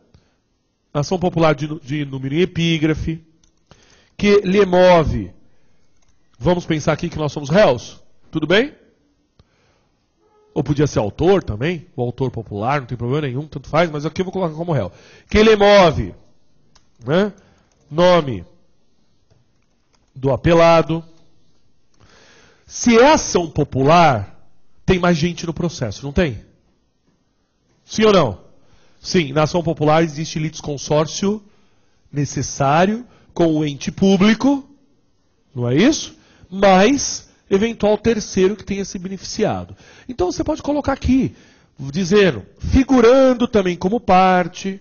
Ação popular de número em epígrafe, que lhe move. Vamos pensar aqui que nós somos réus, tudo bem? ou podia ser autor também, o autor popular, não tem problema nenhum, tanto faz, mas aqui eu vou colocar como réu. Que ele emove, né? Nome do apelado. Se é ação popular, tem mais gente no processo, não tem? Sim ou não? Sim, na ação popular existe litisconsórcio necessário com o ente público, não é isso? Mas eventual terceiro que tenha se beneficiado. Então você pode colocar aqui, dizendo, figurando também como parte.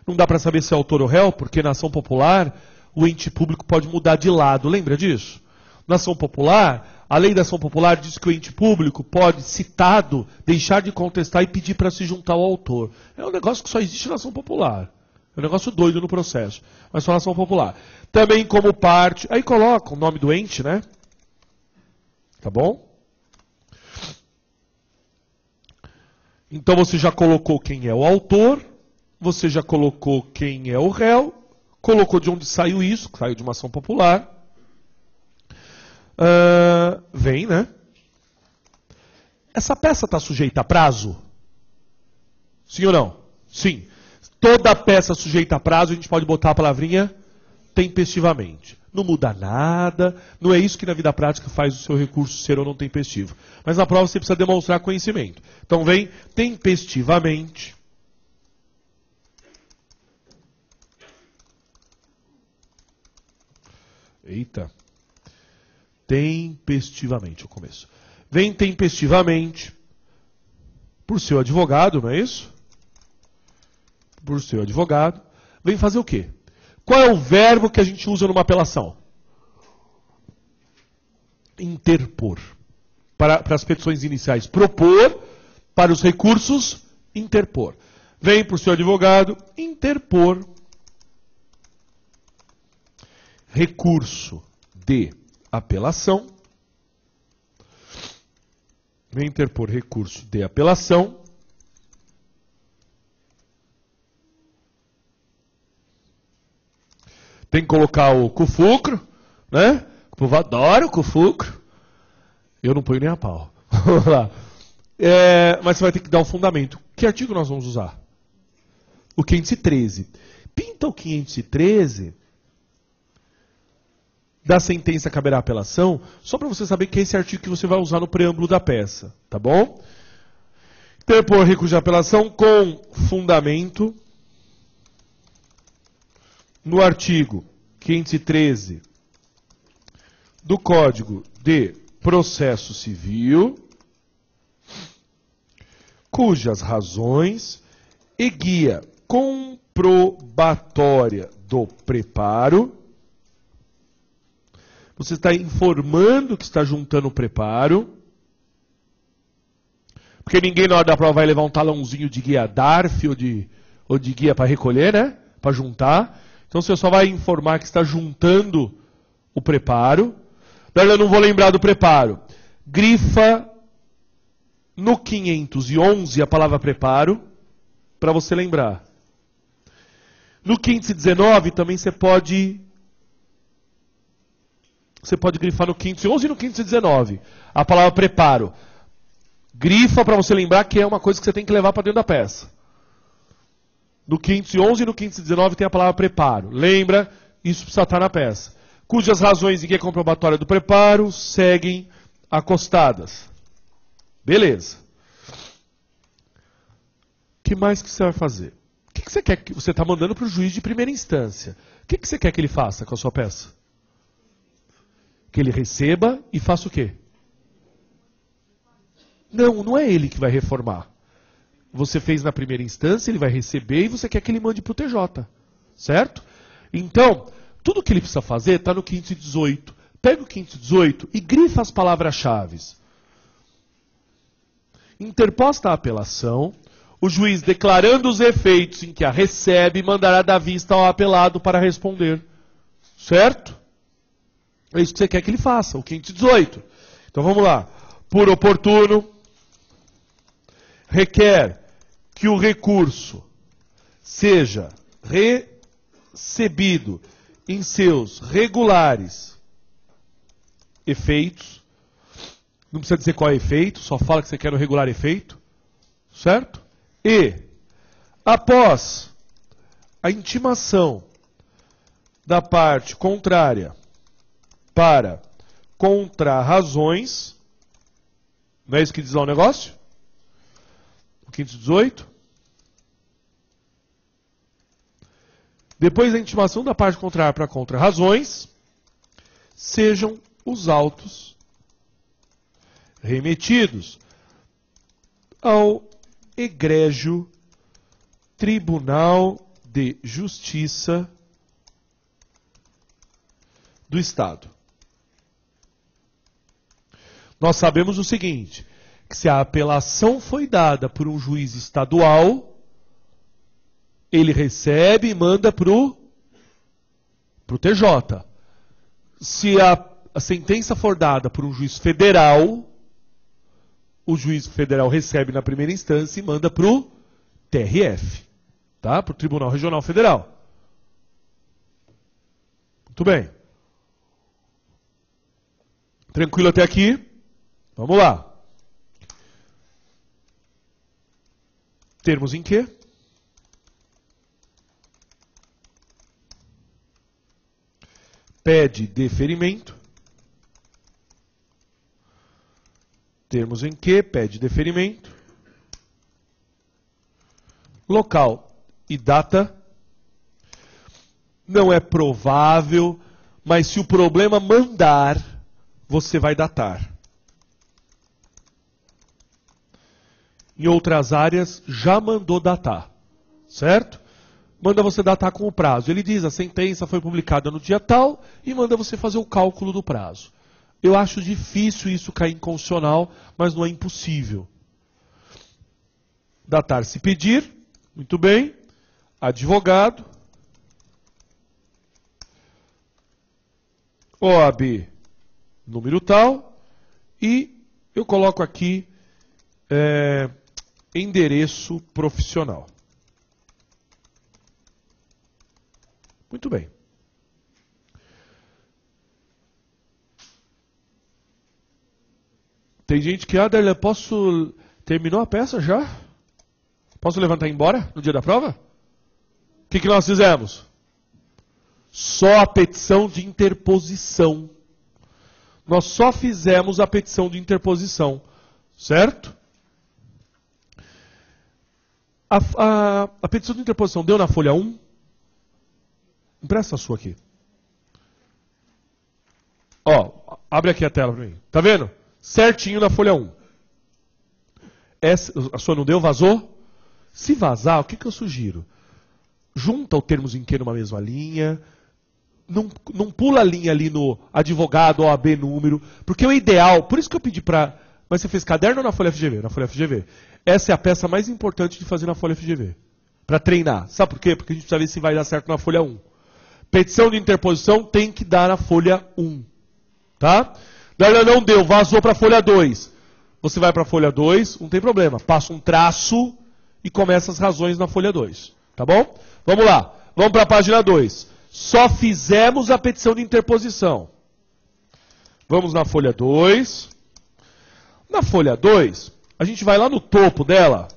Não dá para saber se é autor ou réu, porque na ação popular o ente público pode mudar de lado. Lembra disso? Na ação popular, a lei da ação popular diz que o ente público pode, citado, deixar de contestar e pedir para se juntar ao autor. É um negócio que só existe na ação popular. É um negócio doido no processo, mas só na ação popular. Também como parte, aí coloca o nome do ente, né? Tá bom? Então você já colocou quem é o autor, você já colocou quem é o réu, colocou de onde saiu isso, saiu de uma ação popular. Vem, né? Essa peça está sujeita a prazo? Sim ou não? Sim. Toda peça sujeita a prazo, a gente pode botar a palavrinha tempestivamente. Não muda nada, não é isso que na vida prática faz o seu recurso ser ou não tempestivo. Mas na prova você precisa demonstrar conhecimento. Então vem tempestivamente. Eita. Tempestivamente, o começo. Vem tempestivamente por seu advogado, não é isso? Por seu advogado. Vem fazer o quê? Qual é o verbo que a gente usa numa apelação? Interpor. Para as petições iniciais, propor. Para os recursos, interpor. Vem por seu advogado, interpor. Recurso de apelação. Vem interpor recurso de apelação. Tem que colocar o CUFUCRO, né? O povo adora o CUFUCRO. Eu não ponho nem a pau. Vamos lá. Mas você vai ter que dar um fundamento. Que artigo nós vamos usar? O 513. Pinta o 513 da sentença caberá apelação, só para você saber que é esse artigo que você vai usar no preâmbulo da peça, tá bom? Interpor recurso de apelação com fundamento no artigo 513 do Código de Processo Civil, cujas razões e guia comprobatória do preparo. Você está informando que está juntando o preparo. Porque ninguém na hora da prova vai levar um talãozinho de guia DARF ou de guia para recolher, né? Para juntar. Então você só vai informar que está juntando o preparo. Eu não vou lembrar do preparo. Grifa no 511 a palavra preparo, para você lembrar. No 519 também você pode grifar no 511 e no 519 a palavra preparo. Grifa para você lembrar que é uma coisa que você tem que levar para dentro da peça. No 511 e no 519 tem a palavra preparo. Lembra? Isso precisa estar na peça. Cujas razões e guia comprobatória do preparo seguem acostadas. Beleza. O que mais que você vai fazer? O que você quer que você está mandando para o juiz de primeira instância? O que você quer que ele faça com a sua peça? Que ele receba e faça o quê? Não é ele que vai reformar. Você fez na primeira instância, ele vai receber e você quer que ele mande para o TJ. Certo? Então, tudo que ele precisa fazer está no 518. Pega o 518 e grifa as palavras-chave. Interposta a apelação, o juiz, declarando os efeitos em que a recebe, mandará dar vista ao apelado para responder. Certo? É isso que você quer que ele faça, o 518. Então vamos lá. Por oportuno, requer que o recurso seja recebido em seus regulares efeitos. Não precisa dizer qual é o efeito, só fala que você quer o regular efeito. Certo? E, após a intimação da parte contrária para contrarrazões, não é isso que diz lá o negócio? O 518. Depois da intimação da parte contrária para contrarrazões, sejam os autos remetidos ao egrégio Tribunal de Justiça do Estado. Nós sabemos o seguinte, que se a apelação foi dada por um juiz estadual, ele recebe e manda para o TJ. Se a sentença for dada por um juiz federal, o juiz federal recebe na primeira instância e manda para o TRF, tá? Para o Tribunal Regional Federal. Muito bem. Tranquilo até aqui? Vamos lá. Termos em quê? Pede deferimento. Termos em que pede deferimento. Local e data. Não é provável, mas se o problema mandar, você vai datar. Em outras áreas, já mandou datar. Certo? Manda você datar com o prazo. Ele diz, a sentença foi publicada no dia tal e manda você fazer o cálculo do prazo. Eu acho difícil isso cair em constitucional, mas não é impossível. Datar se pedir, muito bem, advogado, OAB, número tal, e eu coloco aqui endereço profissional. Muito bem. Tem gente que, Darlan, posso... Terminou a peça já? Posso levantar e ir embora no dia da prova? O que nós fizemos? Só a petição de interposição. Nós só fizemos a petição de interposição. Certo? A petição de interposição deu na folha 1? Empresta a sua aqui. Ó, abre aqui a tela para mim. Tá vendo? Certinho na folha 1. A sua não deu? Vazou? Se vazar, o que eu sugiro? Junta o termos em que numa mesma linha. Não pula a linha ali no advogado, OAB, número. Porque o ideal, por isso que eu pedi para... Mas você fez caderno ou na folha FGV? Na folha FGV. Essa é a peça mais importante de fazer na folha FGV. Para treinar. Sabe por quê? Porque a gente precisa ver se vai dar certo na folha 1. Petição de interposição tem que dar na folha 1. Tá? Daí não deu, vazou para a folha 2. Você vai para a folha 2, não tem problema. Passa um traço e começa as razões na folha 2. Tá bom? Vamos lá. Vamos para a página 2. Só fizemos a petição de interposição. Vamos na folha 2. Na folha 2, a gente vai lá no topo dela.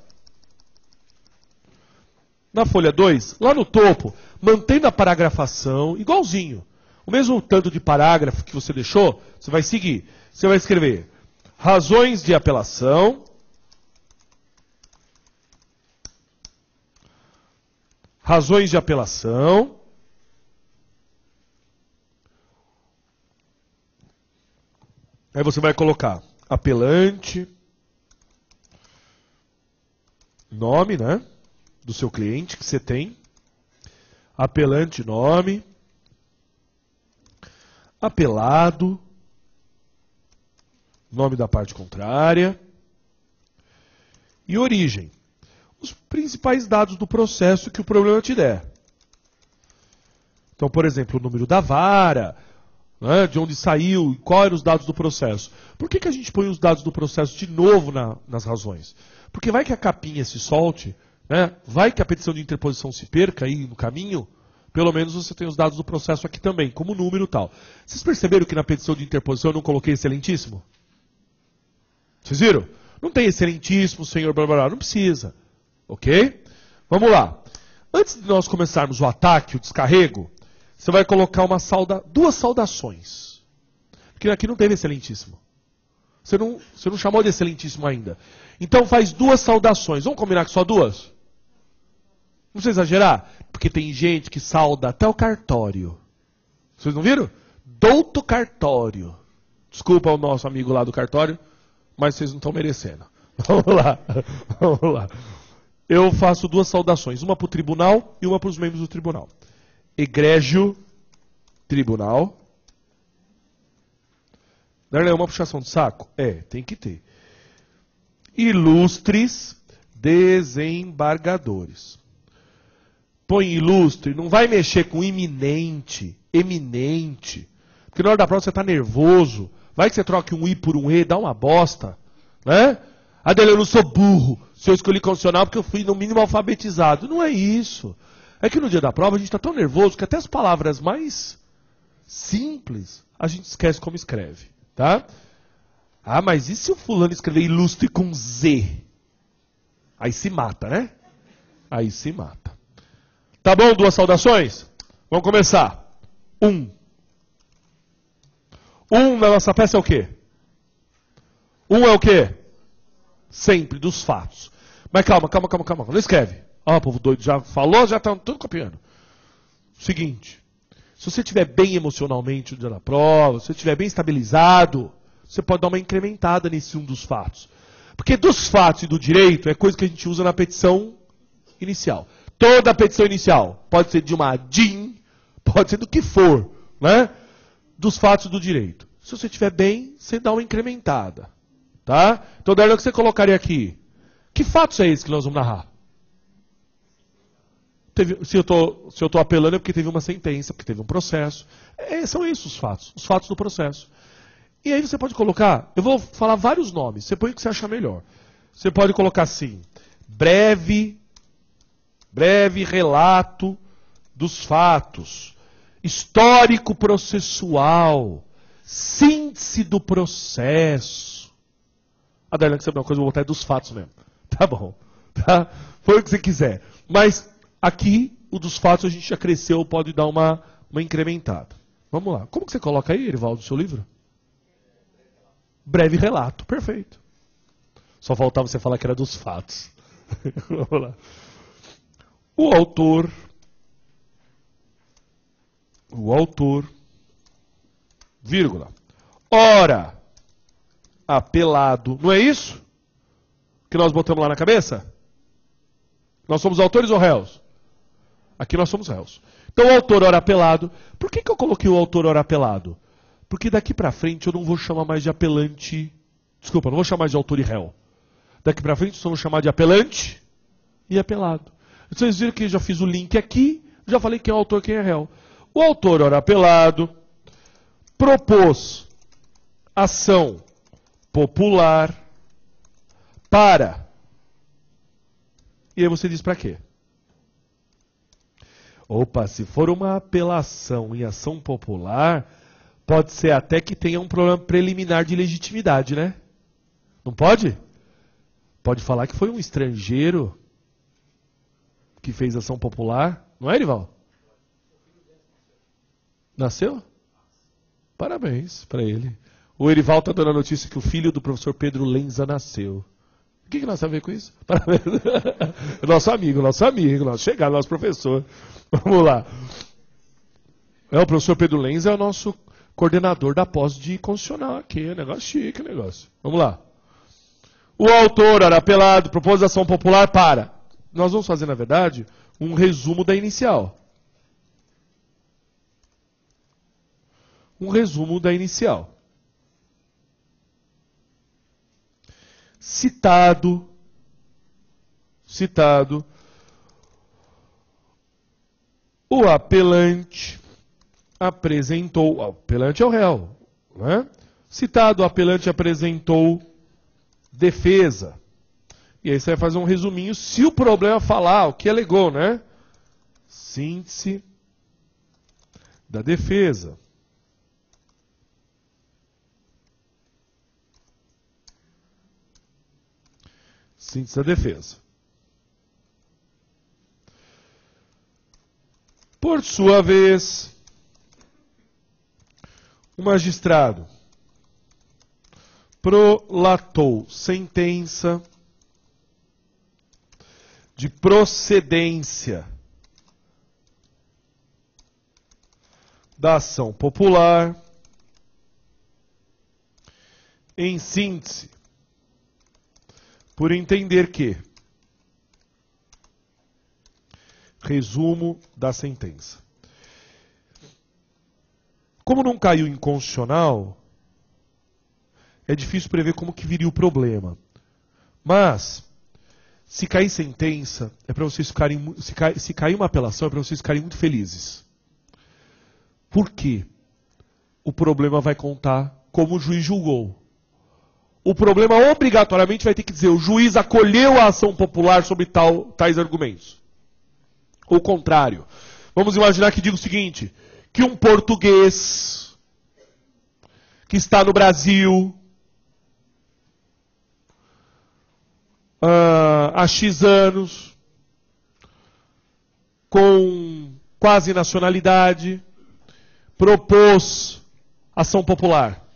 Na folha 2, lá no topo, mantendo a paragrafação, igualzinho. O mesmo tanto de parágrafo que você deixou, você vai seguir. Você vai escrever razões de apelação. Razões de apelação. Aí você vai colocar apelante, nome, né? Do seu cliente que você tem. Apelante, nome. Apelado. Nome da parte contrária. E origem. Os principais dados do processo que o problema te der. Então, por exemplo, o número da vara, né, de onde saiu, qual eram os dados do processo. Por que a gente põe os dados do processo de novo nas razões? Porque vai que a capinha se solte, né, vai que a petição de interposição se perca aí no caminho, Pelo menos você tem os dados do processo aqui também, como número e tal. Vocês perceberam que na petição de interposição eu não coloquei excelentíssimo? Vocês viram? Não tem excelentíssimo, senhor blá blá blá, não precisa. Ok? Vamos lá. Antes de nós começarmos o ataque, o descarrego, você vai colocar duas saudações. Porque aqui não teve excelentíssimo. Você não chamou de excelentíssimo ainda. Então faz duas saudações. Vamos combinar que só duas? Não precisa exagerar? Porque tem gente que sauda até o cartório. Vocês não viram? Douto cartório. Desculpa o nosso amigo lá do cartório, mas vocês não estão merecendo. Vamos lá. Vamos lá. Eu faço duas saudações. Uma para o tribunal e uma para os membros do tribunal. Egrégio tribunal. Não é uma puxação de saco? Tem que ter. Ilustres desembargadores. Põe ilustre, não vai mexer com iminente, eminente. Porque na hora da prova você está nervoso. Vai que você troque um I por um E, dá uma bosta. Né? Adela, eu não sou burro. Se eu escolhi condicional porque eu fui no mínimo alfabetizado. Não é isso. É que no dia da prova a gente está tão nervoso que até as palavras mais simples a gente esquece como escreve. Tá? Ah, mas e se o fulano escrever ilustre com Z? Aí se mata, né? Aí se mata. Tá bom? Duas saudações? Vamos começar. Na nossa peça é o quê? É o quê? Sempre dos fatos. Mas calma. Não escreve. Povo doido, já falou, já tá tudo copiando. Seguinte. Se você estiver bem emocionalmente no dia da prova, se você estiver bem estabilizado, você pode dar uma incrementada nesse um dos fatos. Porque dos fatos e do direito é coisa que a gente usa na petição inicial. Toda a petição inicial pode ser de uma DIN, pode ser do que for, né? Dos fatos e do direito. Se você estiver bem, você dá uma incrementada. Tá? Então, daí o que você colocaria aqui? Que fatos é esse que nós vamos narrar? Se eu estou apelando é porque teve uma sentença, porque teve um processo. São esses os fatos do processo. E aí você pode colocar, eu vou falar vários nomes, você põe o que você achar melhor. Você pode colocar assim, breve relato dos fatos, histórico processual, síntese do processo. Adela, que sabe uma coisa, eu vou botar dos fatos mesmo. Tá bom. Tá? Foi o que você quiser. Mas aqui, o dos fatos a gente já cresceu, pode dar uma incrementada. Vamos lá. Como que você coloca aí, Erivaldo, no seu livro? Breve relato. Perfeito. Só faltava você falar que era dos fatos. Vamos lá. O autor, vírgula, ora, apelado. Não é isso que nós botamos lá na cabeça? Nós somos autores ou réus? Aqui nós somos réus. Então o autor ora apelado. Por que eu coloquei o autor ora apelado? Porque daqui pra frente eu não vou chamar mais de apelante. Desculpa, não vou chamar de autor e réu. Daqui pra frente eu só vou chamar de apelante e apelado. Vocês viram que eu já fiz o link aqui, já falei quem é o autor e quem é réu. O autor ora apelado propôs ação popular para. E aí você diz para quê? Opa, se for uma apelação em ação popular, pode ser até que tenha um problema preliminar de legitimidade, né? Não pode? Pode falar que foi um estrangeiro que fez ação popular. Não é, Erival? Nasceu? Parabéns para ele. O Erival está dando a notícia que o filho do professor Pedro Lenza nasceu. O que nós temos a ver com isso? Parabéns. Nosso amigo, nosso chegado, nosso professor. Vamos lá. O professor Pedro Lenza é o nosso coordenador da pós de constitucional aqui. É negócio chique, negócio. Vamos lá. O autor, ora apelado, propôs ação popular para. Nós vamos fazer, na verdade, um resumo da inicial. Citado, o apelante apresentou, o apelante é o réu, né? Citado, o apelante apresentou defesa. E aí você vai fazer um resuminho, se o problema falar o que alegou, né? Síntese da defesa. Síntese da defesa. Por sua vez, o magistrado prolatou sentença de procedência da ação popular, em síntese, por entender que, resumo da sentença. Como não caiu inconstitucional, é difícil prever como que viria o problema. Mas, se cair sentença, é para vocês ficarem, se cair uma apelação, é para vocês ficarem muito felizes. Por quê? O problema vai contar como o juiz julgou. O problema obrigatoriamente vai ter que dizer: o juiz acolheu a ação popular sobre tais argumentos. Ou contrário. Vamos imaginar que diga o seguinte: que um português que está no Brasil há X anos, com quase nacionalidade, propôs ação popular.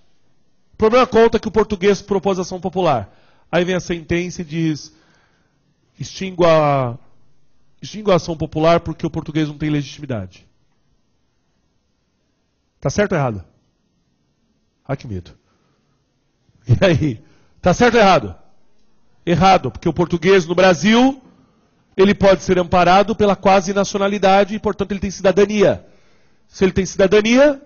O problema conta que o português propôs ação popular. Aí vem a sentença e diz: extingo a ação popular porque o português não tem legitimidade. Tá certo ou errado? Ah, que medo. E aí? Tá certo ou errado? Errado, porque o português no Brasil, ele pode ser amparado pela quase nacionalidade e, portanto, ele tem cidadania. Se ele tem cidadania,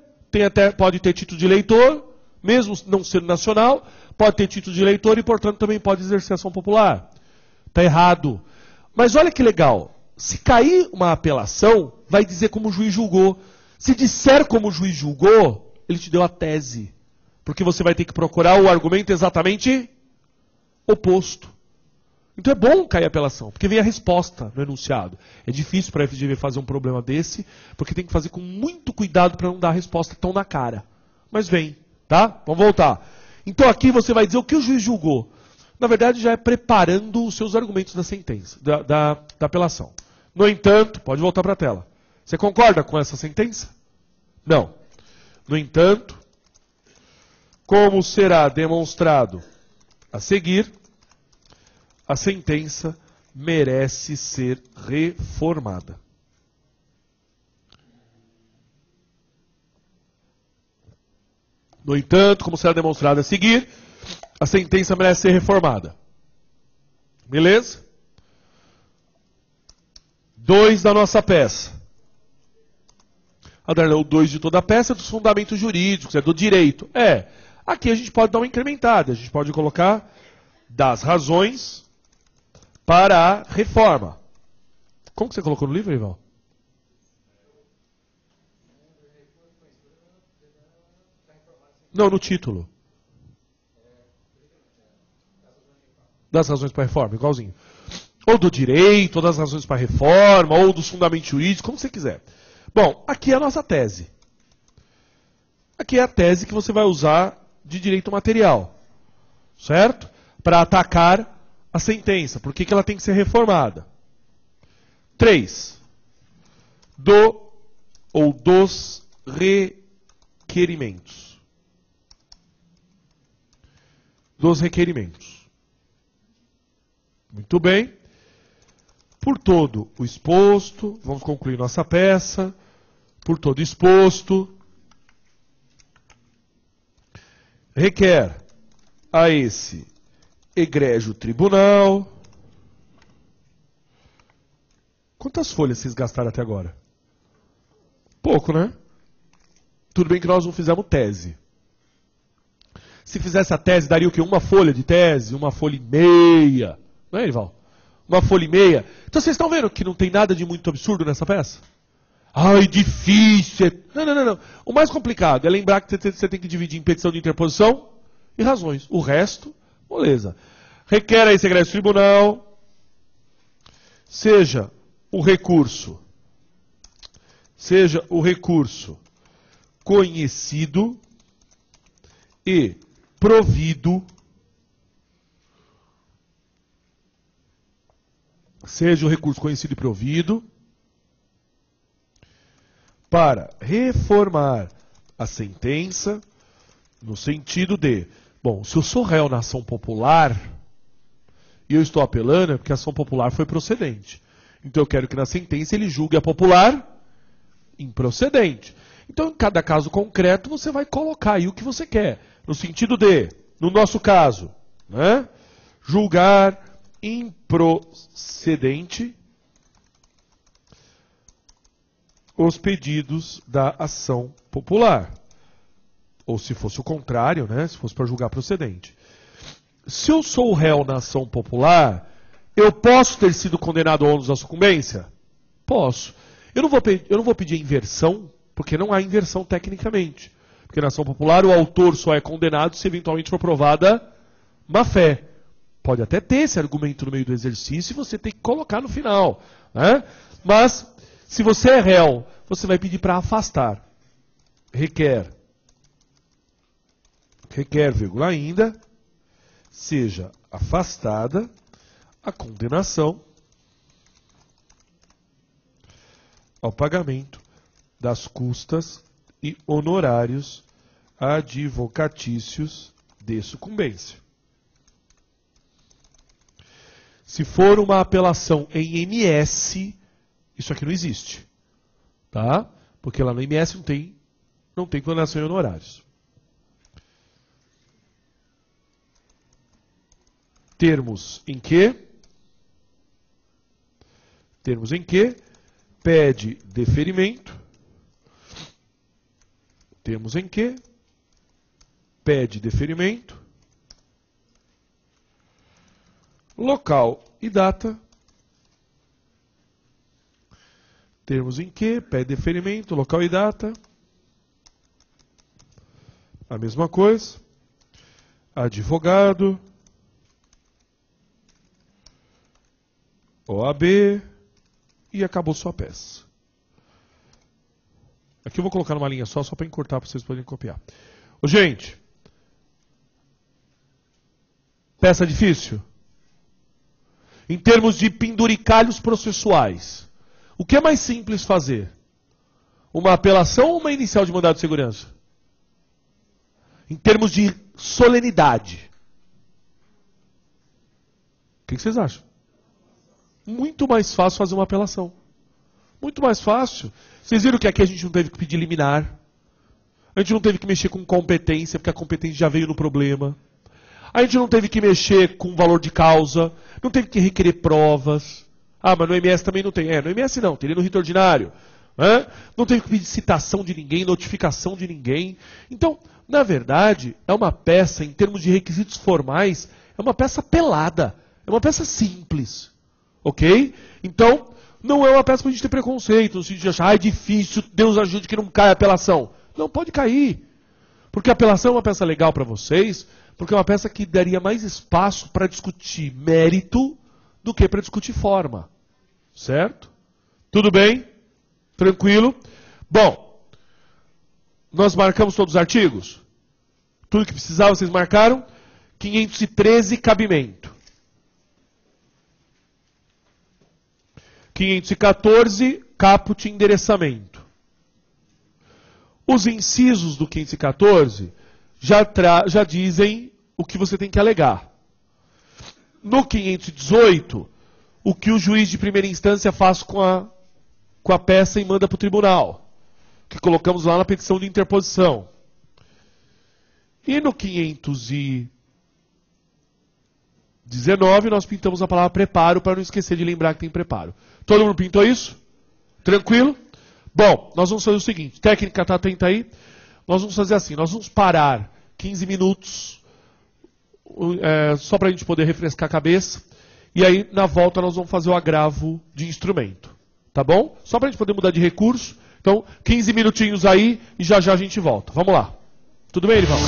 pode ter título de eleitor, mesmo não sendo nacional, pode ter título de eleitor e, portanto, também pode exercer ação popular. Está errado. Mas olha que legal. Se cair uma apelação, vai dizer como o juiz julgou. Se disser como o juiz julgou, ele te deu a tese. Porque você vai ter que procurar o argumento exatamente oposto. Então é bom cair a apelação, porque vem a resposta no enunciado. É difícil para a FGV fazer um problema desse, porque tem que fazer com muito cuidado para não dar a resposta tão na cara. Mas vem, tá? Vamos voltar. Então aqui você vai dizer o que o juiz julgou. Na verdade, já é preparando os seus argumentos da sentença, da apelação. No entanto, pode voltar para a tela. Você concorda com essa sentença? Não. No entanto, como será demonstrado a seguir, a sentença merece ser reformada. No entanto, como será demonstrado a seguir, a sentença merece ser reformada. Beleza? 2 da nossa peça. O 2 de toda a peça é dos fundamentos jurídicos, é do direito. Aqui a gente pode dar uma incrementada, a gente pode colocar das razões para a reforma. Como que você colocou no livro, Ivan? Não, no título. Das razões para a reforma, igualzinho. Ou do direito, ou das razões para a reforma, ou dos fundamentos jurídicos, como você quiser. Bom, aqui é a nossa tese. Aqui é a tese que você vai usar de direito material. Certo? Para atacar a sentença. Por que ela tem que ser reformada? 3. Do ou dos requerimentos. Dos requerimentos. Muito bem. Por todo o exposto, vamos concluir nossa peça. Por todo exposto, requer a esse egrégio tribunal. Quantas folhas vocês gastaram até agora? Pouco, né? Tudo bem que nós não fizemos tese. Se fizesse a tese, daria o quê? Uma folha de tese, uma folha e meia. Não é, Erival? Uma folha e meia. Então vocês estão vendo que não tem nada de muito absurdo nessa peça? Ai, difícil. Não. O mais complicado é lembrar que você tem que dividir em petição de interposição e razões. O resto, beleza. Requer a esse egrégio tribunal, seja o recurso conhecido e provido, seja o recurso conhecido e provido, para reformar a sentença no sentido de, bom, se eu sou réu na ação popular e eu estou apelando, é porque a ação popular foi procedente. Então eu quero que na sentença ele julgue a popular improcedente. Então, em cada caso concreto, você vai colocar aí o que você quer. No sentido de, no nosso caso, né, julgar improcedente os pedidos da ação popular. Ou se fosse o contrário, né, se fosse para julgar procedente. Se eu sou o réu na ação popular, eu posso ter sido condenado ao ônus da sucumbência? Posso. Eu não vou pedir inversão, porque não há inversão tecnicamente. Porque na ação popular o autor só é condenado se eventualmente for provada má-fé. Pode até ter esse argumento no meio do exercício e você tem que colocar no final, né? Mas, se você é réu, você vai pedir para afastar. Requer, vírgula, ainda, seja afastada a condenação ao pagamento das custas e honorários advocatícios de sucumbência. Se for uma apelação em MS, isso aqui não existe, tá? Porque lá no MS não tem condenação em honorários. Termos em que pede deferimento. Termos em que pede deferimento. Local e data. Termos em que pede deferimento, local e data. A mesma coisa. Advogado. OAB. E acabou sua peça. Aqui eu vou colocar numa linha só para encurtar para vocês poderem copiar. Ô, gente. Peça difícil? Em termos de penduricalhos processuais, o que é mais simples fazer? Uma apelação ou uma inicial de mandado de segurança? Em termos de solenidade. O que vocês acham? Muito mais fácil fazer uma apelação. Muito mais fácil. Vocês viram que aqui a gente não teve que pedir liminar. A gente não teve que mexer com competência, porque a competência já veio no problema. A gente não teve que mexer com valor de causa. Não teve que requerer provas. Ah, mas no MS também não tem. No MS não, teria no rito ordinário. Não teve que pedir citação de ninguém, notificação de ninguém. Então, na verdade, é uma peça, em termos de requisitos formais, é uma peça pelada. É uma peça simples. Ok? Então, não é uma peça para a gente ter preconceito, no sentido de achar, é difícil, Deus ajude que não caia a apelação. Não, pode cair. Porque a apelação é uma peça legal para vocês, porque é uma peça que daria mais espaço para discutir mérito do que para discutir forma. Certo? Tudo bem? Tranquilo? Bom, nós marcamos todos os artigos? Tudo que precisava vocês marcaram? 513, cabimento. 514, caput, endereçamento. Os incisos do 514 já dizem o que você tem que alegar. No 518, o que o juiz de primeira instância faz com a peça e manda para o tribunal, que colocamos lá na petição de interposição. E no 519, nós pintamos a palavra preparo, para não esquecer de lembrar que tem preparo. Todo mundo pintou isso? Tranquilo? Bom, nós vamos fazer o seguinte, técnica está atenta aí, nós vamos fazer assim, nós vamos parar 15 minutos, só para a gente poder refrescar a cabeça, e aí na volta nós vamos fazer o agravo de instrumento, tá bom? Só para a gente poder mudar de recurso, então 15 minutinhos aí e já já a gente volta. Vamos lá. Tudo bem, Irmão?